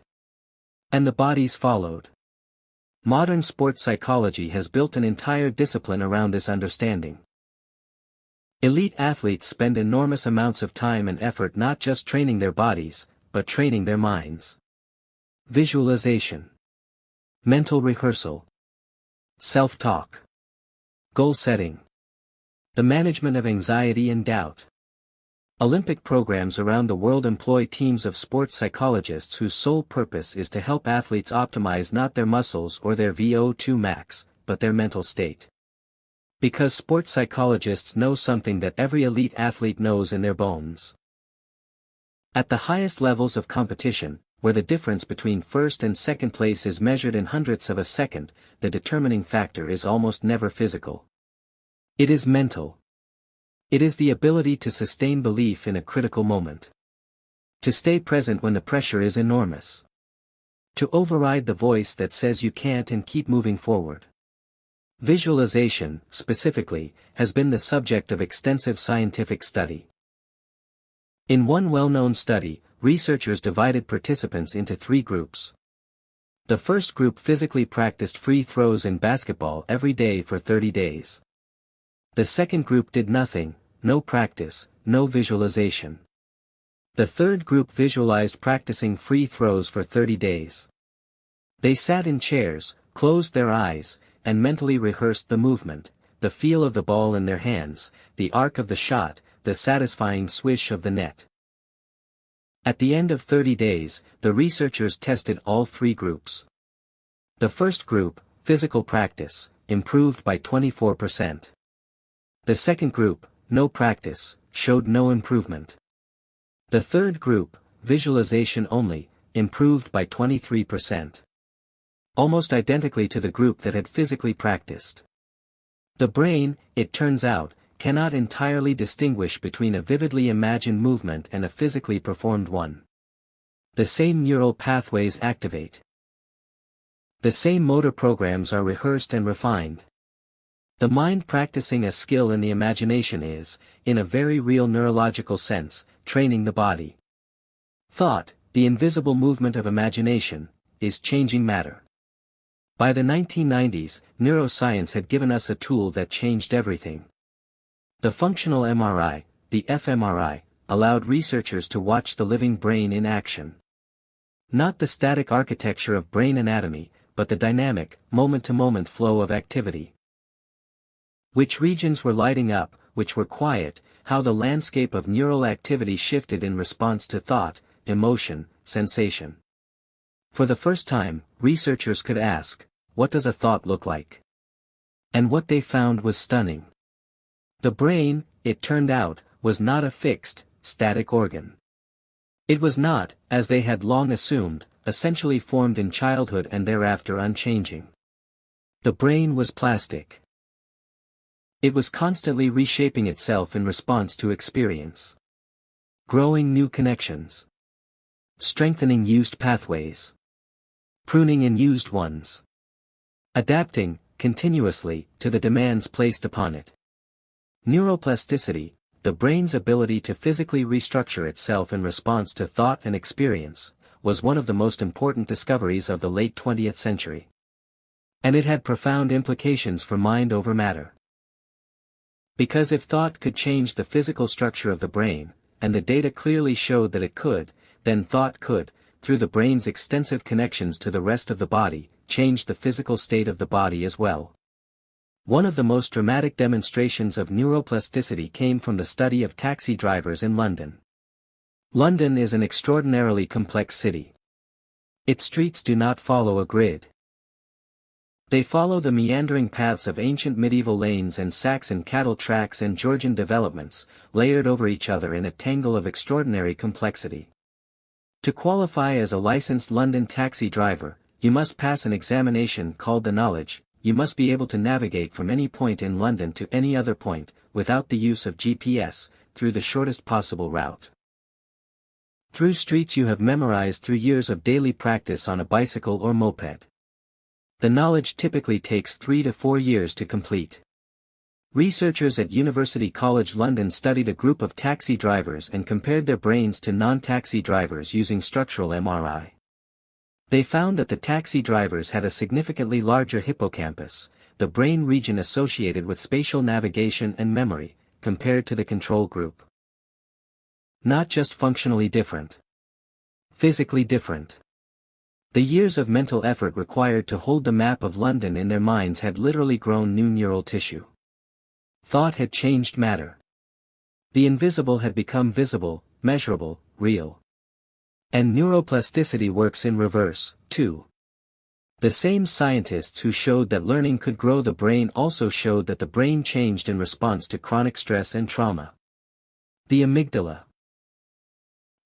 A: And the bodies followed. Modern sports psychology has built an entire discipline around this understanding. Elite athletes spend enormous amounts of time and effort not just training their bodies, but training their minds. Visualization, mental rehearsal, self-talk, goal setting, the management of anxiety and doubt. Olympic programs around the world employ teams of sports psychologists whose sole purpose is to help athletes optimize not their muscles or their VO2 max, but their mental state. Because sports psychologists know something that every elite athlete knows in their bones. At the highest levels of competition, where the difference between first and second place is measured in hundredths of a second, the determining factor is almost never physical. It is mental. It is the ability to sustain belief in a critical moment. To stay present when the pressure is enormous. To override the voice that says you can't and keep moving forward. Visualization, specifically, has been the subject of extensive scientific study. In one well-known study, researchers divided participants into 3 groups. The first group physically practiced free throws in basketball every day for 30 days. The second group did nothing, no practice, no visualization. The third group visualized practicing free throws for 30 days. They sat in chairs, closed their eyes, and mentally rehearsed the movement, the feel of the ball in their hands, the arc of the shot, the satisfying swish of the net. At the end of 30 days, the researchers tested all 3 groups. The first group, physical practice, improved by 24%. The second group, no practice, showed no improvement. The third group, visualization only, improved by 23%. Almost identically to the group that had physically practiced. The brain, it turns out, cannot entirely distinguish between a vividly imagined movement and a physically performed one. The same neural pathways activate. The same motor programs are rehearsed and refined. The mind practicing a skill in the imagination is, in a very real neurological sense, training the body. Thought, the invisible movement of imagination, is changing matter. By the 1990s, neuroscience had given us a tool that changed everything. The functional MRI, the fMRI, allowed researchers to watch the living brain in action. Not the static architecture of brain anatomy, but the dynamic, moment-to-moment flow of activity. Which regions were lighting up, which were quiet, how the landscape of neural activity shifted in response to thought, emotion, sensation. For the first time, researchers could ask, what does a thought look like? And what they found was stunning. The brain, it turned out, was not a fixed, static organ. It was not, as they had long assumed, essentially formed in childhood and thereafter unchanging. The brain was plastic. It was constantly reshaping itself in response to experience. Growing new connections. Strengthening used pathways. Pruning unused ones. Adapting, continuously, to the demands placed upon it. Neuroplasticity, the brain's ability to physically restructure itself in response to thought and experience, was one of the most important discoveries of the late 20th century. And it had profound implications for mind over matter. Because if thought could change the physical structure of the brain, and the data clearly showed that it could, then thought could, through the brain's extensive connections to the rest of the body, change the physical state of the body as well. One of the most dramatic demonstrations of neuroplasticity came from the study of taxi drivers in London. London is an extraordinarily complex city. Its streets do not follow a grid. They follow the meandering paths of ancient medieval lanes and Saxon cattle tracks and Georgian developments, layered over each other in a tangle of extraordinary complexity. To qualify as a licensed London taxi driver, you must pass an examination called the knowledge. You must be able to navigate from any point in London to any other point, without the use of GPS, through the shortest possible route. Through streets you have memorized through years of daily practice on a bicycle or moped. The knowledge typically takes 3 to 4 years to complete. Researchers at University College London studied a group of taxi drivers and compared their brains to non-taxi drivers using structural MRI. They found that the taxi drivers had a significantly larger hippocampus, the brain region associated with spatial navigation and memory, compared to the control group. Not just functionally different. Physically different. The years of mental effort required to hold the map of London in their minds had literally grown new neural tissue. Thought had changed matter. The invisible had become visible, measurable, real. And neuroplasticity works in reverse, too. The same scientists who showed that learning could grow the brain also showed that the brain changed in response to chronic stress and trauma. The amygdala.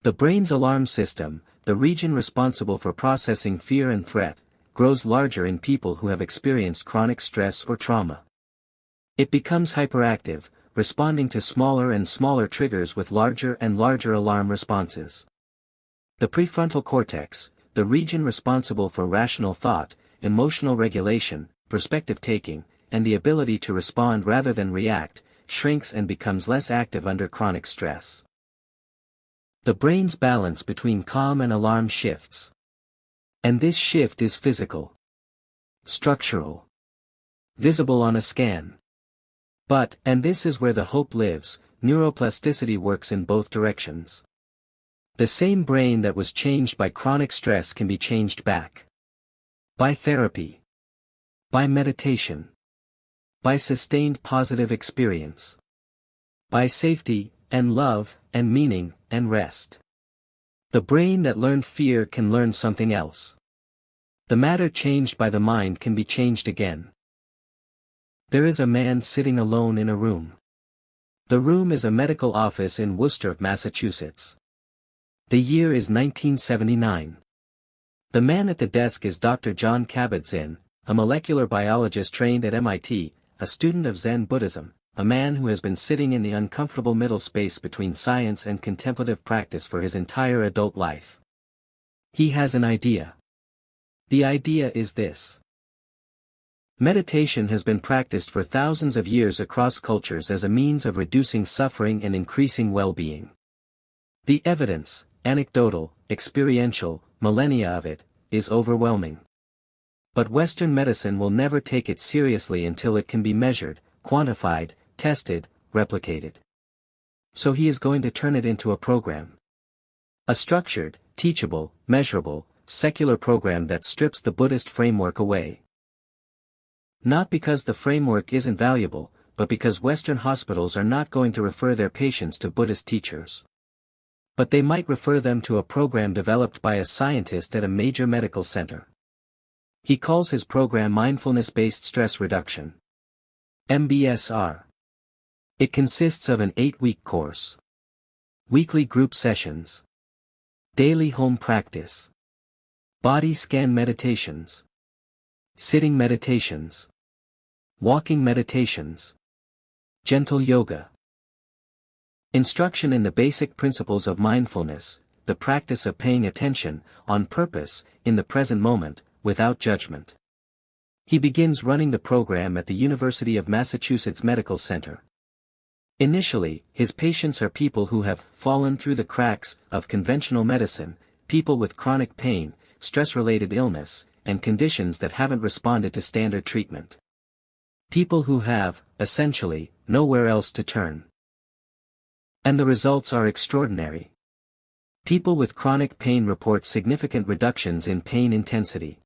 A: The brain's alarm system, the region responsible for processing fear and threat, grows larger in people who have experienced chronic stress or trauma. It becomes hyperactive, responding to smaller and smaller triggers with larger and larger alarm responses. The prefrontal cortex, the region responsible for rational thought, emotional regulation, perspective-taking, and the ability to respond rather than react, shrinks and becomes less active under chronic stress. The brain's balance between calm and alarm shifts. And this shift is physical. Structural. Visible on a scan. But, and this is where the hope lives, neuroplasticity works in both directions. The same brain that was changed by chronic stress can be changed back. By therapy. By meditation. By sustained positive experience. By safety, and love, and meaning, and rest. The brain that learned fear can learn something else. The matter changed by the mind can be changed again. There is a man sitting alone in a room. The room is a medical office in Worcester, Massachusetts. The year is 1979. The man at the desk is Dr. John Kabat-Zinn, a molecular biologist trained at MIT, a student of Zen Buddhism, a man who has been sitting in the uncomfortable middle space between science and contemplative practice for his entire adult life. He has an idea. The idea is this. Meditation has been practiced for thousands of years across cultures as a means of reducing suffering and increasing well-being. The evidence, anecdotal, experiential, millennia of it, is overwhelming. But Western medicine will never take it seriously until it can be measured, quantified, tested, replicated. So he is going to turn it into a program. A structured, teachable, measurable, secular program that strips the Buddhist framework away. Not because the framework isn't valuable, but because Western hospitals are not going to refer their patients to Buddhist teachers. But they might refer them to a program developed by a scientist at a major medical center. He calls his program Mindfulness-Based Stress Reduction. MBSR. It consists of an 8-week course. Weekly group sessions. Daily home practice. Body scan meditations. Sitting meditations. Walking meditations. Gentle yoga. Instruction in the basic principles of mindfulness, the practice of paying attention, on purpose, in the present moment, without judgment. He begins running the program at the University of Massachusetts Medical Center. Initially, his patients are people who have fallen through the cracks of conventional medicine, people with chronic pain, stress-related illness, and conditions that haven't responded to standard treatment. People who have, essentially, nowhere else to turn. And the results are extraordinary. People with chronic pain report significant reductions in pain intensity.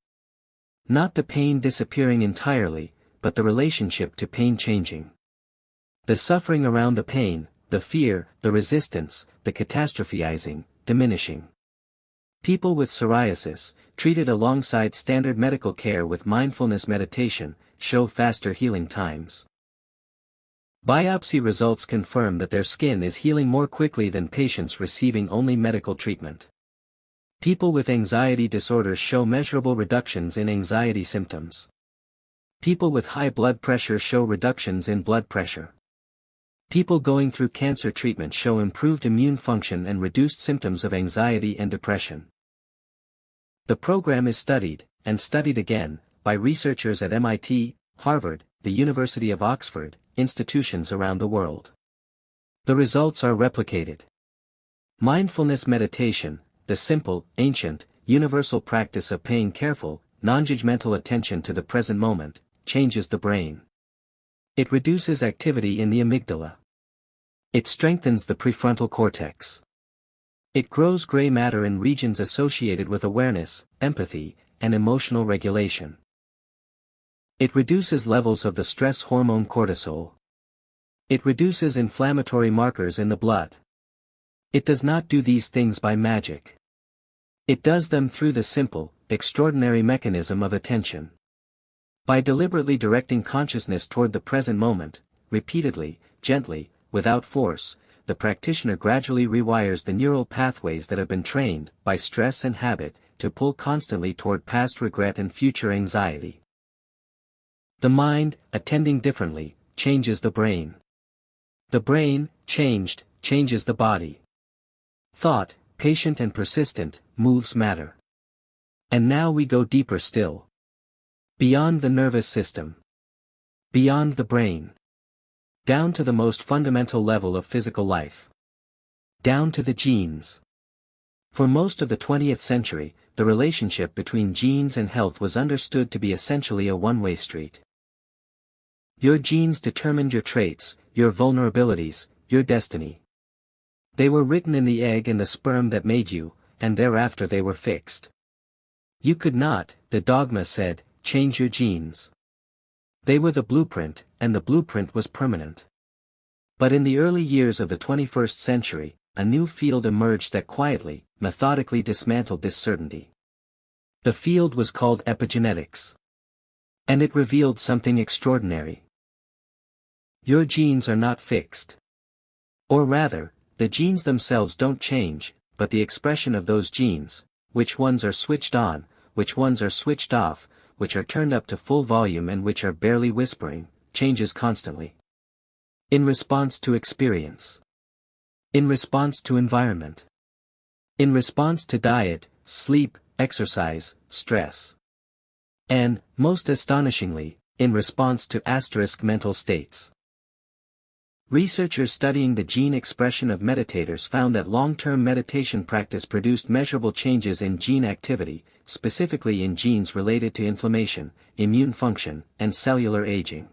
A: Not the pain disappearing entirely, but the relationship to pain changing. The suffering around the pain, the fear, the resistance, the catastrophizing, diminishing. People with psoriasis, treated alongside standard medical care with mindfulness meditation, show faster healing times. Biopsy results confirm that their skin is healing more quickly than patients receiving only medical treatment. People with anxiety disorders show measurable reductions in anxiety symptoms. People with high blood pressure show reductions in blood pressure. People going through cancer treatment show improved immune function and reduced symptoms of anxiety and depression. The program is studied, and studied again, by researchers at MIT, Harvard, the University of Oxford, institutions around the world. The results are replicated. Mindfulness meditation, the simple, ancient, universal practice of paying careful, non-judgmental attention to the present moment, changes the brain. It reduces activity in the amygdala. It strengthens the prefrontal cortex. It grows gray matter in regions associated with awareness, empathy, and emotional regulation. It reduces levels of the stress hormone cortisol. It reduces inflammatory markers in the blood. It does not do these things by magic. It does them through the simple, extraordinary mechanism of attention. By deliberately directing consciousness toward the present moment, repeatedly, gently, without force, the practitioner gradually rewires the neural pathways that have been trained, by stress and habit, to pull constantly toward past regret and future anxiety. The mind, attending differently, changes the brain. The brain, changed, changes the body. Thought, patient and persistent, moves matter. And now we go deeper still. Beyond the nervous system. Beyond the brain. Down to the most fundamental level of physical life. Down to the genes. For most of the 20th century, the relationship between genes and health was understood to be essentially a one-way street. Your genes determined your traits, your vulnerabilities, your destiny. They were written in the egg and the sperm that made you, and thereafter they were fixed. You could not, the dogma said, change your genes. They were the blueprint, and the blueprint was permanent. But in the early years of the 21st century, a new field emerged that quietly, methodically dismantled this certainty. The field was called epigenetics. And it revealed something extraordinary. Your genes are not fixed. Or rather, the genes themselves don't change, but the expression of those genes, which ones are switched on, which ones are switched off, which are turned up to full volume and which are barely whispering, changes constantly. In response to experience. In response to environment. In response to diet, sleep, exercise, stress. And, most astonishingly, in response to mental states. Researchers studying the gene expression of meditators found that long-term meditation practice produced measurable changes in gene activity, specifically in genes related to inflammation, immune function, and cellular aging.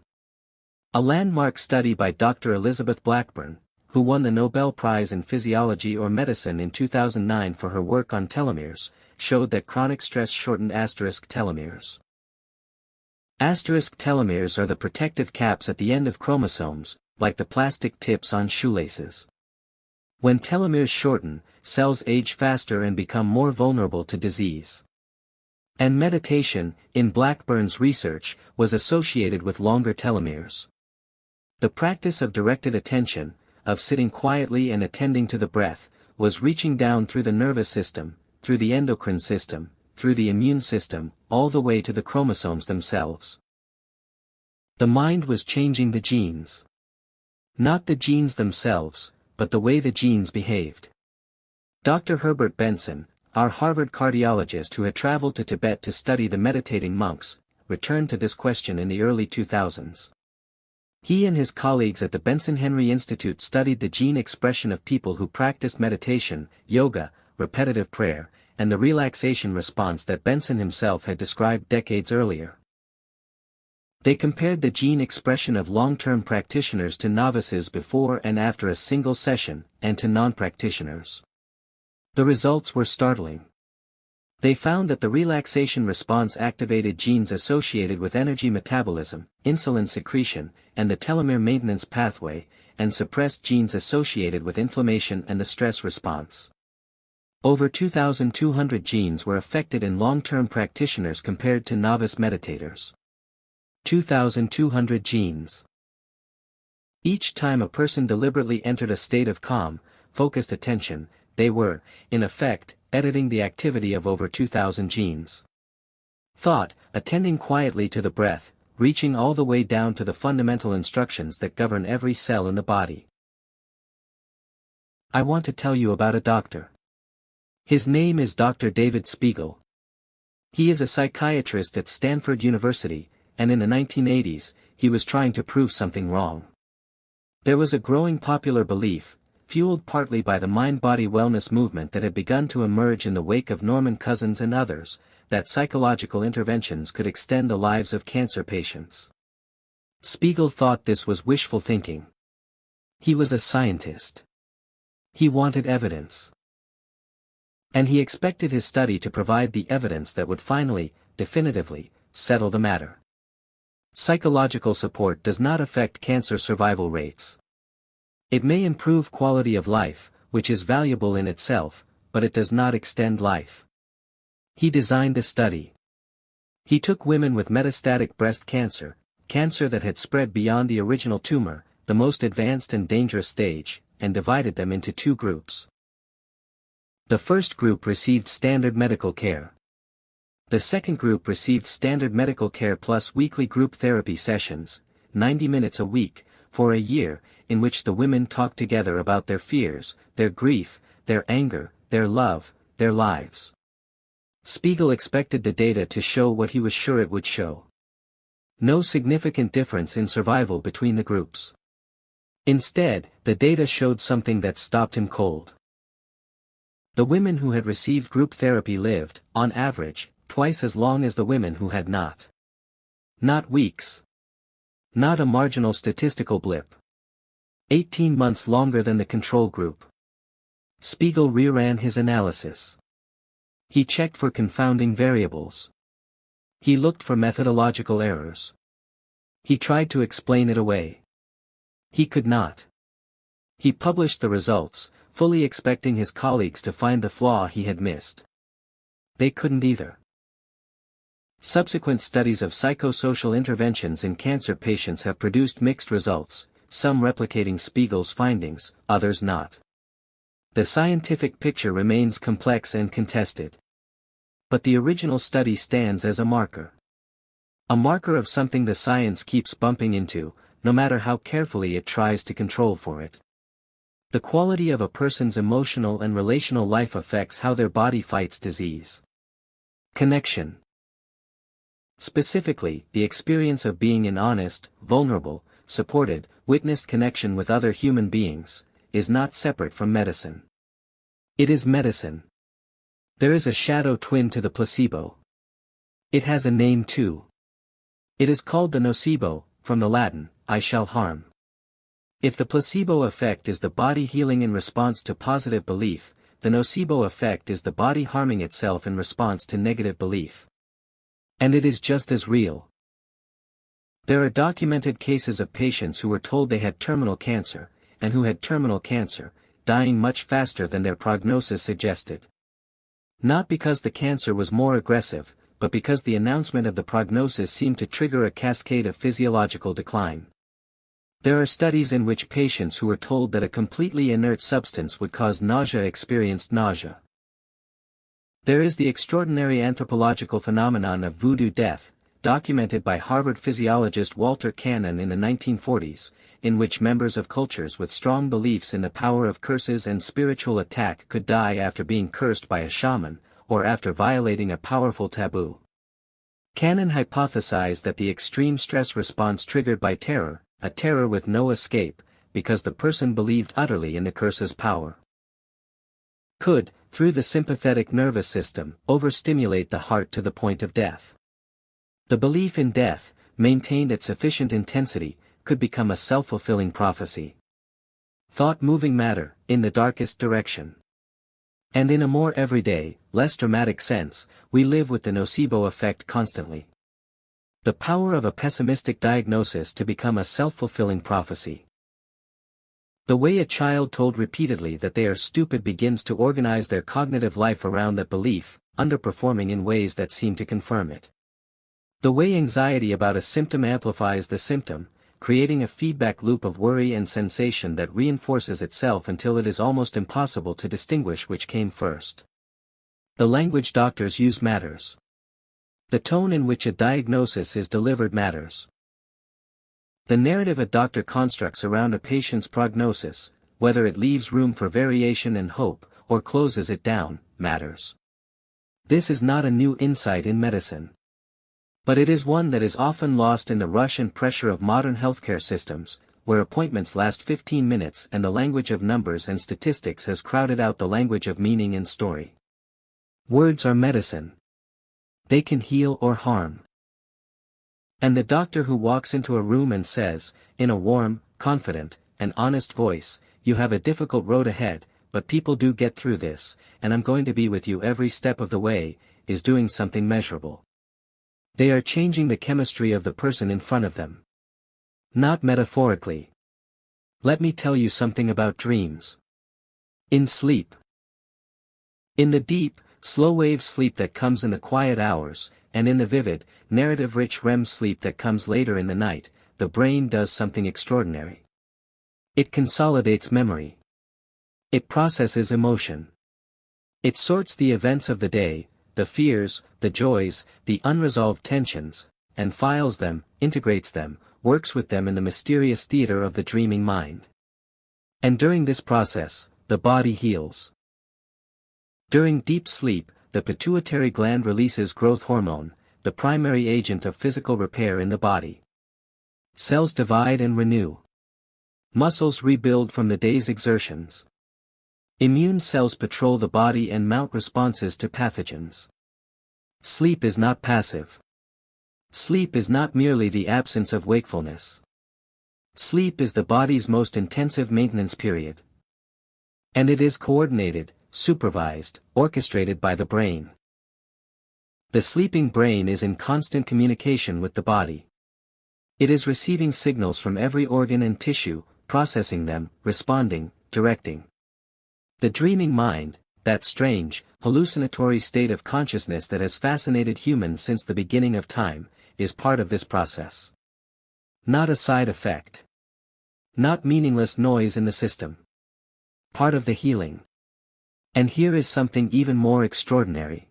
A: A landmark study by Dr. Elizabeth Blackburn, who won the Nobel Prize in Physiology or Medicine in 2009 for her work on telomeres, showed that chronic stress shortened telomeres. Telomeres are the protective caps at the end of chromosomes, like the plastic tips on shoelaces. When telomeres shorten, cells age faster and become more vulnerable to disease. And meditation, in Blackburn's research, was associated with longer telomeres. The practice of directed attention, of sitting quietly and attending to the breath, was reaching down through the nervous system, through the endocrine system, through the immune system, all the way to the chromosomes themselves. The mind was changing the genes. Not the genes themselves, but the way the genes behaved. Dr. Herbert Benson, our Harvard cardiologist who had traveled to Tibet to study the meditating monks, returned to this question in the early 2000s. He and his colleagues at the Benson Henry Institute studied the gene expression of people who practiced meditation, yoga, repetitive prayer, and the relaxation response that Benson himself had described decades earlier. They compared the gene expression of long-term practitioners to novices before and after a single session, and to non-practitioners. The results were startling. They found that the relaxation response activated genes associated with energy metabolism, insulin secretion, and the telomere maintenance pathway, and suppressed genes associated with inflammation and the stress response. Over 2,200 genes were affected in long-term practitioners compared to novice meditators. 2,200 genes. Each time a person deliberately entered a state of calm, focused attention, they were, in effect, editing the activity of over 2,000 genes. Thought, attending quietly to the breath, reaching all the way down to the fundamental instructions that govern every cell in the body. I want to tell you about a doctor. His name is Dr. David Spiegel. He is a psychiatrist at Stanford University, and in the 1980s, he was trying to prove something wrong. There was a growing popular belief, fueled partly by the mind-body wellness movement that had begun to emerge in the wake of Norman Cousins and others, that psychological interventions could extend the lives of cancer patients. Spiegel thought this was wishful thinking. He was a scientist. He wanted evidence. And he expected his study to provide the evidence that would finally, definitively, settle the matter. Psychological support does not affect cancer survival rates. It may improve quality of life, which is valuable in itself, but it does not extend life. He designed the study. He took women with metastatic breast cancer, cancer that had spread beyond the original tumor, the most advanced and dangerous stage, and divided them into two groups. The first group received standard medical care. The second group received standard medical care plus weekly group therapy sessions, 90 minutes a week, for a year, in which the women talked together about their fears, their grief, their anger, their love, their lives. Spiegel expected the data to show what he was sure it would show. No significant difference in survival between the groups. Instead, the data showed something that stopped him cold. The women who had received group therapy lived, on average, twice as long as the women who had not. Not weeks. Not a marginal statistical blip. 18 months longer than the control group. Spiegel reran his analysis. He checked for confounding variables. He looked for methodological errors. He tried to explain it away. He could not. He published the results, fully expecting his colleagues to find the flaw he had missed. They couldn't either. Subsequent studies of psychosocial interventions in cancer patients have produced mixed results, some replicating Spiegel's findings, others not. The scientific picture remains complex and contested. But the original study stands as a marker. A marker of something the science keeps bumping into, no matter how carefully it tries to control for it. The quality of a person's emotional and relational life affects how their body fights disease. Connection. Specifically, the experience of being in honest, vulnerable, supported, witnessed connection with other human beings, is not separate from medicine. It is medicine. There is a shadow twin to the placebo. It has a name too. It is called the nocebo, from the Latin, I shall harm. If the placebo effect is the body healing in response to positive belief, the nocebo effect is the body harming itself in response to negative belief. And it is just as real. There are documented cases of patients who were told they had terminal cancer, and who had terminal cancer, dying much faster than their prognosis suggested. Not because the cancer was more aggressive, but because the announcement of the prognosis seemed to trigger a cascade of physiological decline. There are studies in which patients who were told that a completely inert substance would cause nausea experienced nausea. There is the extraordinary anthropological phenomenon of voodoo death, documented by Harvard physiologist Walter Cannon in the 1940s, in which members of cultures with strong beliefs in the power of curses and spiritual attack could die after being cursed by a shaman, or after violating a powerful taboo. Cannon hypothesized that the extreme stress response triggered by terror, a terror with no escape, because the person believed utterly in the curse's power. Could, through the sympathetic nervous system, overstimulate the heart to the point of death. The belief in death, maintained at sufficient intensity, could become a self-fulfilling prophecy. Thought moving matter, in the darkest direction. And in a more everyday, less dramatic sense, we live with the nocebo effect constantly. The power of a pessimistic diagnosis to become a self-fulfilling prophecy. The way a child told repeatedly that they are stupid begins to organize their cognitive life around that belief, underperforming in ways that seem to confirm it. The way anxiety about a symptom amplifies the symptom, creating a feedback loop of worry and sensation that reinforces itself until it is almost impossible to distinguish which came first. The language doctors use matters. The tone in which a diagnosis is delivered matters. The narrative a doctor constructs around a patient's prognosis, whether it leaves room for variation and hope, or closes it down, matters. This is not a new insight in medicine. But it is one that is often lost in the rush and pressure of modern healthcare systems, where appointments last 15 minutes and the language of numbers and statistics has crowded out the language of meaning and story. Words are medicine. They can heal or harm. And the doctor who walks into a room and says, in a warm, confident, and honest voice, "You have a difficult road ahead, but people do get through this, and I'm going to be with you every step of the way," is doing something measurable. They are changing the chemistry of the person in front of them. Not metaphorically. Let me tell you something about dreams. In sleep. In the deep, slow-wave sleep that comes in the quiet hours, and in the vivid, narrative-rich REM sleep that comes later in the night, the brain does something extraordinary. It consolidates memory. It processes emotion. It sorts the events of the day, the fears, the joys, the unresolved tensions, and files them, integrates them, works with them in the mysterious theater of the dreaming mind. And during this process, the body heals. During deep sleep, the pituitary gland releases growth hormone, the primary agent of physical repair in the body. Cells divide and renew. Muscles rebuild from the day's exertions. Immune cells patrol the body and mount responses to pathogens. Sleep is not passive. Sleep is not merely the absence of wakefulness. Sleep is the body's most intensive maintenance period. And it is coordinated, supervised, orchestrated by the brain. The sleeping brain is in constant communication with the body. It is receiving signals from every organ and tissue, processing them, responding, directing. The dreaming mind, that strange, hallucinatory state of consciousness that has fascinated humans since the beginning of time, is part of this process. Not a side effect. Not meaningless noise in the system. Part of the healing. And here is something even more extraordinary.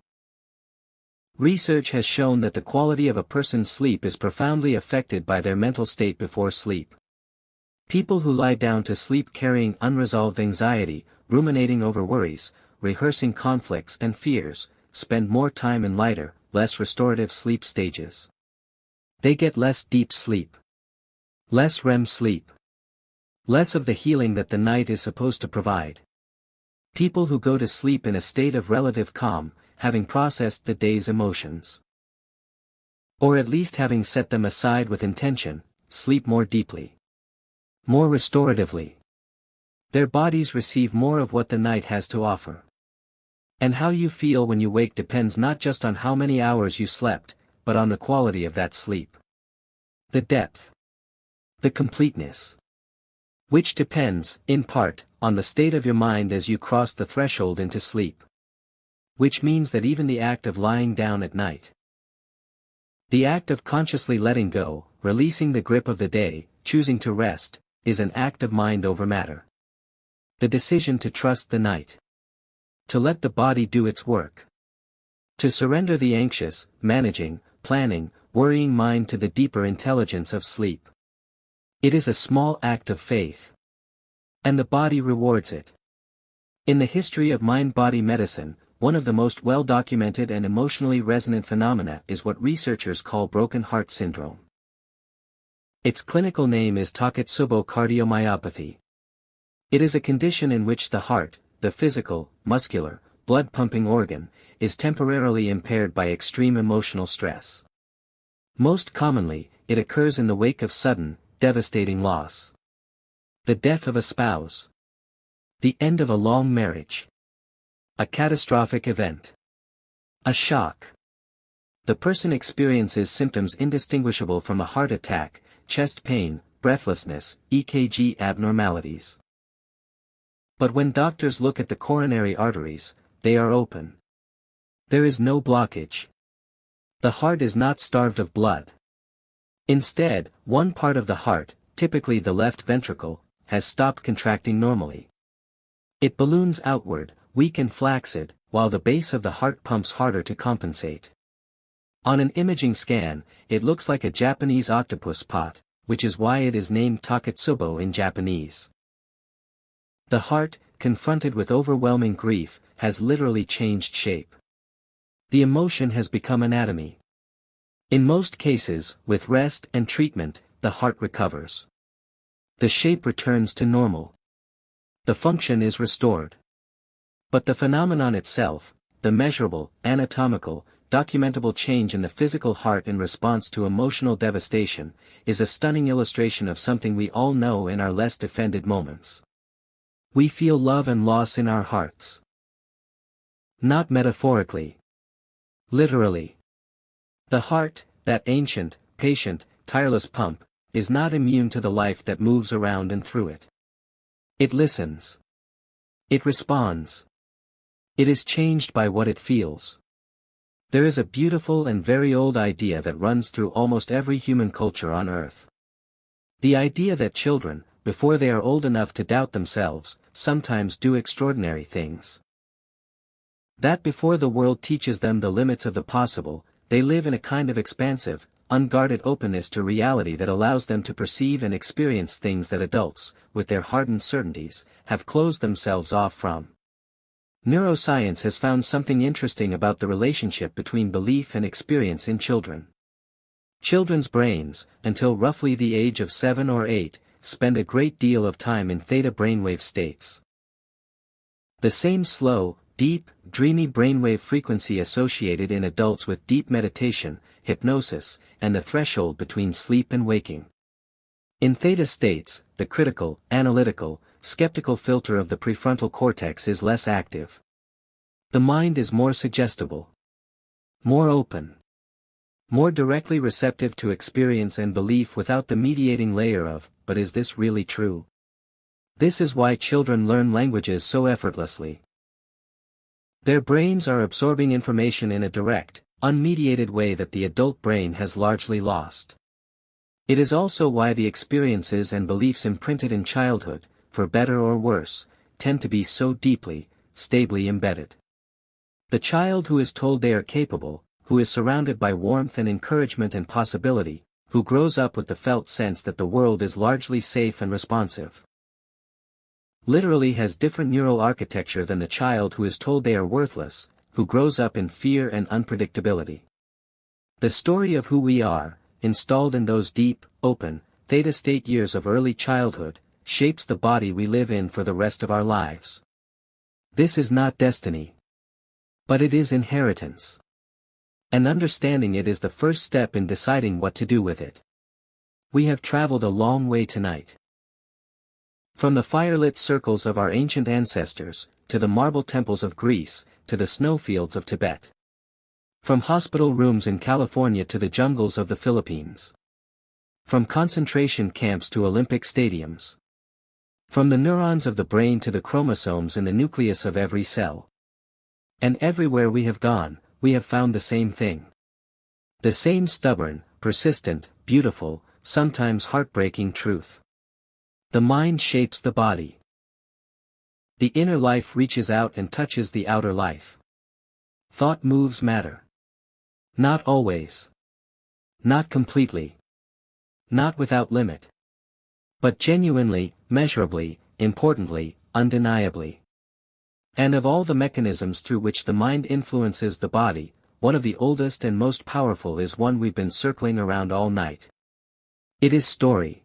A: Research has shown that the quality of a person's sleep is profoundly affected by their mental state before sleep. People who lie down to sleep carrying unresolved anxiety, ruminating over worries, rehearsing conflicts and fears, spend more time in lighter, less restorative sleep stages. They get less deep sleep. Less REM sleep. Less of the healing that the night is supposed to provide. People who go to sleep in a state of relative calm, having processed the day's emotions. Or at least having set them aside with intention, sleep more deeply. More restoratively. Their bodies receive more of what the night has to offer. And how you feel when you wake depends not just on how many hours you slept, but on the quality of that sleep. The depth. The completeness. Which depends, in part, on the state of your mind as you cross the threshold into sleep. Which means that even the act of lying down at night, the act of consciously letting go, releasing the grip of the day, choosing to rest, is an act of mind over matter. The decision to trust the night. To let the body do its work. To surrender the anxious, managing, planning, worrying mind to the deeper intelligence of sleep. It is a small act of faith. And the body rewards it. In the history of mind-body medicine, one of the most well-documented and emotionally resonant phenomena is what researchers call broken heart syndrome. Its clinical name is Takotsubo cardiomyopathy. It is a condition in which the heart, the physical, muscular, blood-pumping organ, is temporarily impaired by extreme emotional stress. Most commonly, it occurs in the wake of sudden, devastating loss. The death of a spouse. The end of a long marriage. A catastrophic event. A shock. The person experiences symptoms indistinguishable from a heart attack, chest pain, breathlessness, EKG abnormalities. But when doctors look at the coronary arteries, they are open. There is no blockage. The heart is not starved of blood. Instead, one part of the heart, typically the left ventricle, has stopped contracting normally. It balloons outward, weak and flaccid, while the base of the heart pumps harder to compensate. On an imaging scan, it looks like a Japanese octopus pot, which is why it is named Takotsubo in Japanese. The heart, confronted with overwhelming grief, has literally changed shape. The emotion has become anatomy. In most cases, with rest and treatment, the heart recovers. The shape returns to normal. The function is restored. But the phenomenon itself, the measurable, anatomical, documentable change in the physical heart in response to emotional devastation, is a stunning illustration of something we all know in our less defended moments. We feel love and loss in our hearts. Not metaphorically. Literally. The heart, that ancient, patient, tireless pump, is not immune to the life that moves around and through it. It listens. It responds. It is changed by what it feels. There is a beautiful and very old idea that runs through almost every human culture on Earth. The idea that children, before they are old enough to doubt themselves, sometimes do extraordinary things. That before the world teaches them the limits of the possible, they live in a kind of expansive, unguarded openness to reality that allows them to perceive and experience things that adults, with their hardened certainties, have closed themselves off from. Neuroscience has found something interesting about the relationship between belief and experience in children. Children's brains, until roughly the age of 7 or 8, spend a great deal of time in theta brainwave states. The same slow, deep, dreamy brainwave frequency associated in adults with deep meditation, hypnosis, and the threshold between sleep and waking. In theta states, the critical, analytical, skeptical filter of the prefrontal cortex is less active. The mind is more suggestible. More open. More directly receptive to experience and belief without the mediating layer of, but is this really true? This is why children learn languages so effortlessly. Their brains are absorbing information in a direct, unmediated way that the adult brain has largely lost. It is also why the experiences and beliefs imprinted in childhood, for better or worse, tend to be so deeply, stably embedded. The child who is told they are capable, who is surrounded by warmth and encouragement and possibility, who grows up with the felt sense that the world is largely safe and responsive, literally has different neural architecture than the child who is told they are worthless, who grows up in fear and unpredictability. The story of who we are, installed in those deep, open, theta state years of early childhood, shapes the body we live in for the rest of our lives. This is not destiny. But it is inheritance. And understanding it is the first step in deciding what to do with it. We have traveled a long way tonight. From the firelit circles of our ancient ancestors, to the marble temples of Greece, to the snowfields of Tibet. From hospital rooms in California to the jungles of the Philippines. From concentration camps to Olympic stadiums. From the neurons of the brain to the chromosomes in the nucleus of every cell. And everywhere we have gone, we have found the same thing. The same stubborn, persistent, beautiful, sometimes heartbreaking truth. The mind shapes the body. The inner life reaches out and touches the outer life. Thought moves matter. Not always. Not completely. Not without limit. But genuinely, measurably, importantly, undeniably. And of all the mechanisms through which the mind influences the body, one of the oldest and most powerful is one we've been circling around all night. It is story.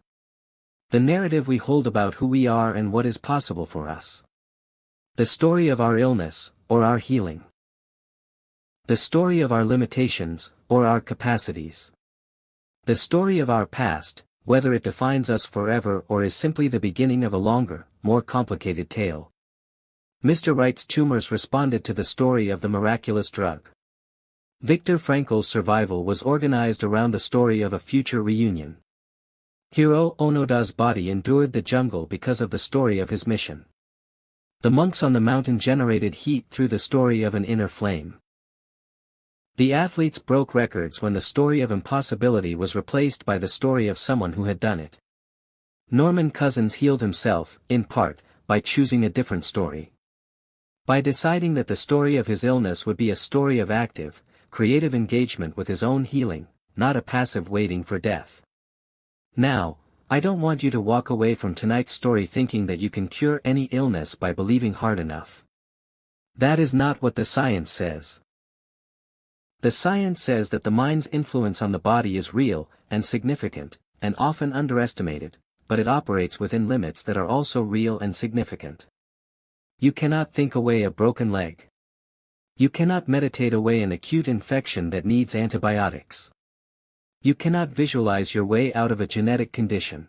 A: The narrative we hold about who we are and what is possible for us. The story of our illness, or our healing. The story of our limitations, or our capacities. The story of our past, whether it defines us forever or is simply the beginning of a longer, more complicated tale. Mr. Wright's tumors responded to the story of the miraculous drug. Viktor Frankl's survival was organized around the story of a future reunion. Hiro Onoda's body endured the jungle because of the story of his mission. The monks on the mountain generated heat through the story of an inner flame. The athletes broke records when the story of impossibility was replaced by the story of someone who had done it. Norman Cousins healed himself, in part, by choosing a different story. By deciding that the story of his illness would be a story of active, creative engagement with his own healing, not a passive waiting for death. Now, I don't want you to walk away from tonight's story thinking that you can cure any illness by believing hard enough. That is not what the science says. The science says that the mind's influence on the body is real, and significant, and often underestimated, but it operates within limits that are also real and significant. You cannot think away a broken leg. You cannot meditate away an acute infection that needs antibiotics. You cannot visualize your way out of a genetic condition.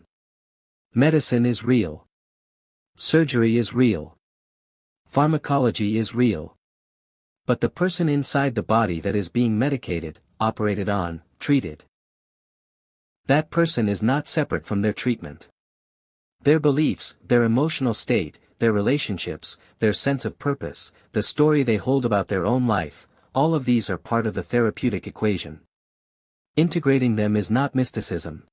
A: Medicine is real. Surgery is real. Pharmacology is real. But the person inside the body that is being medicated, operated on, treated. That person is not separate from their treatment. Their beliefs, their emotional state, their relationships, their sense of purpose, the story they hold about their own life, all of these are part of the therapeutic equation. Integrating them is not mysticism,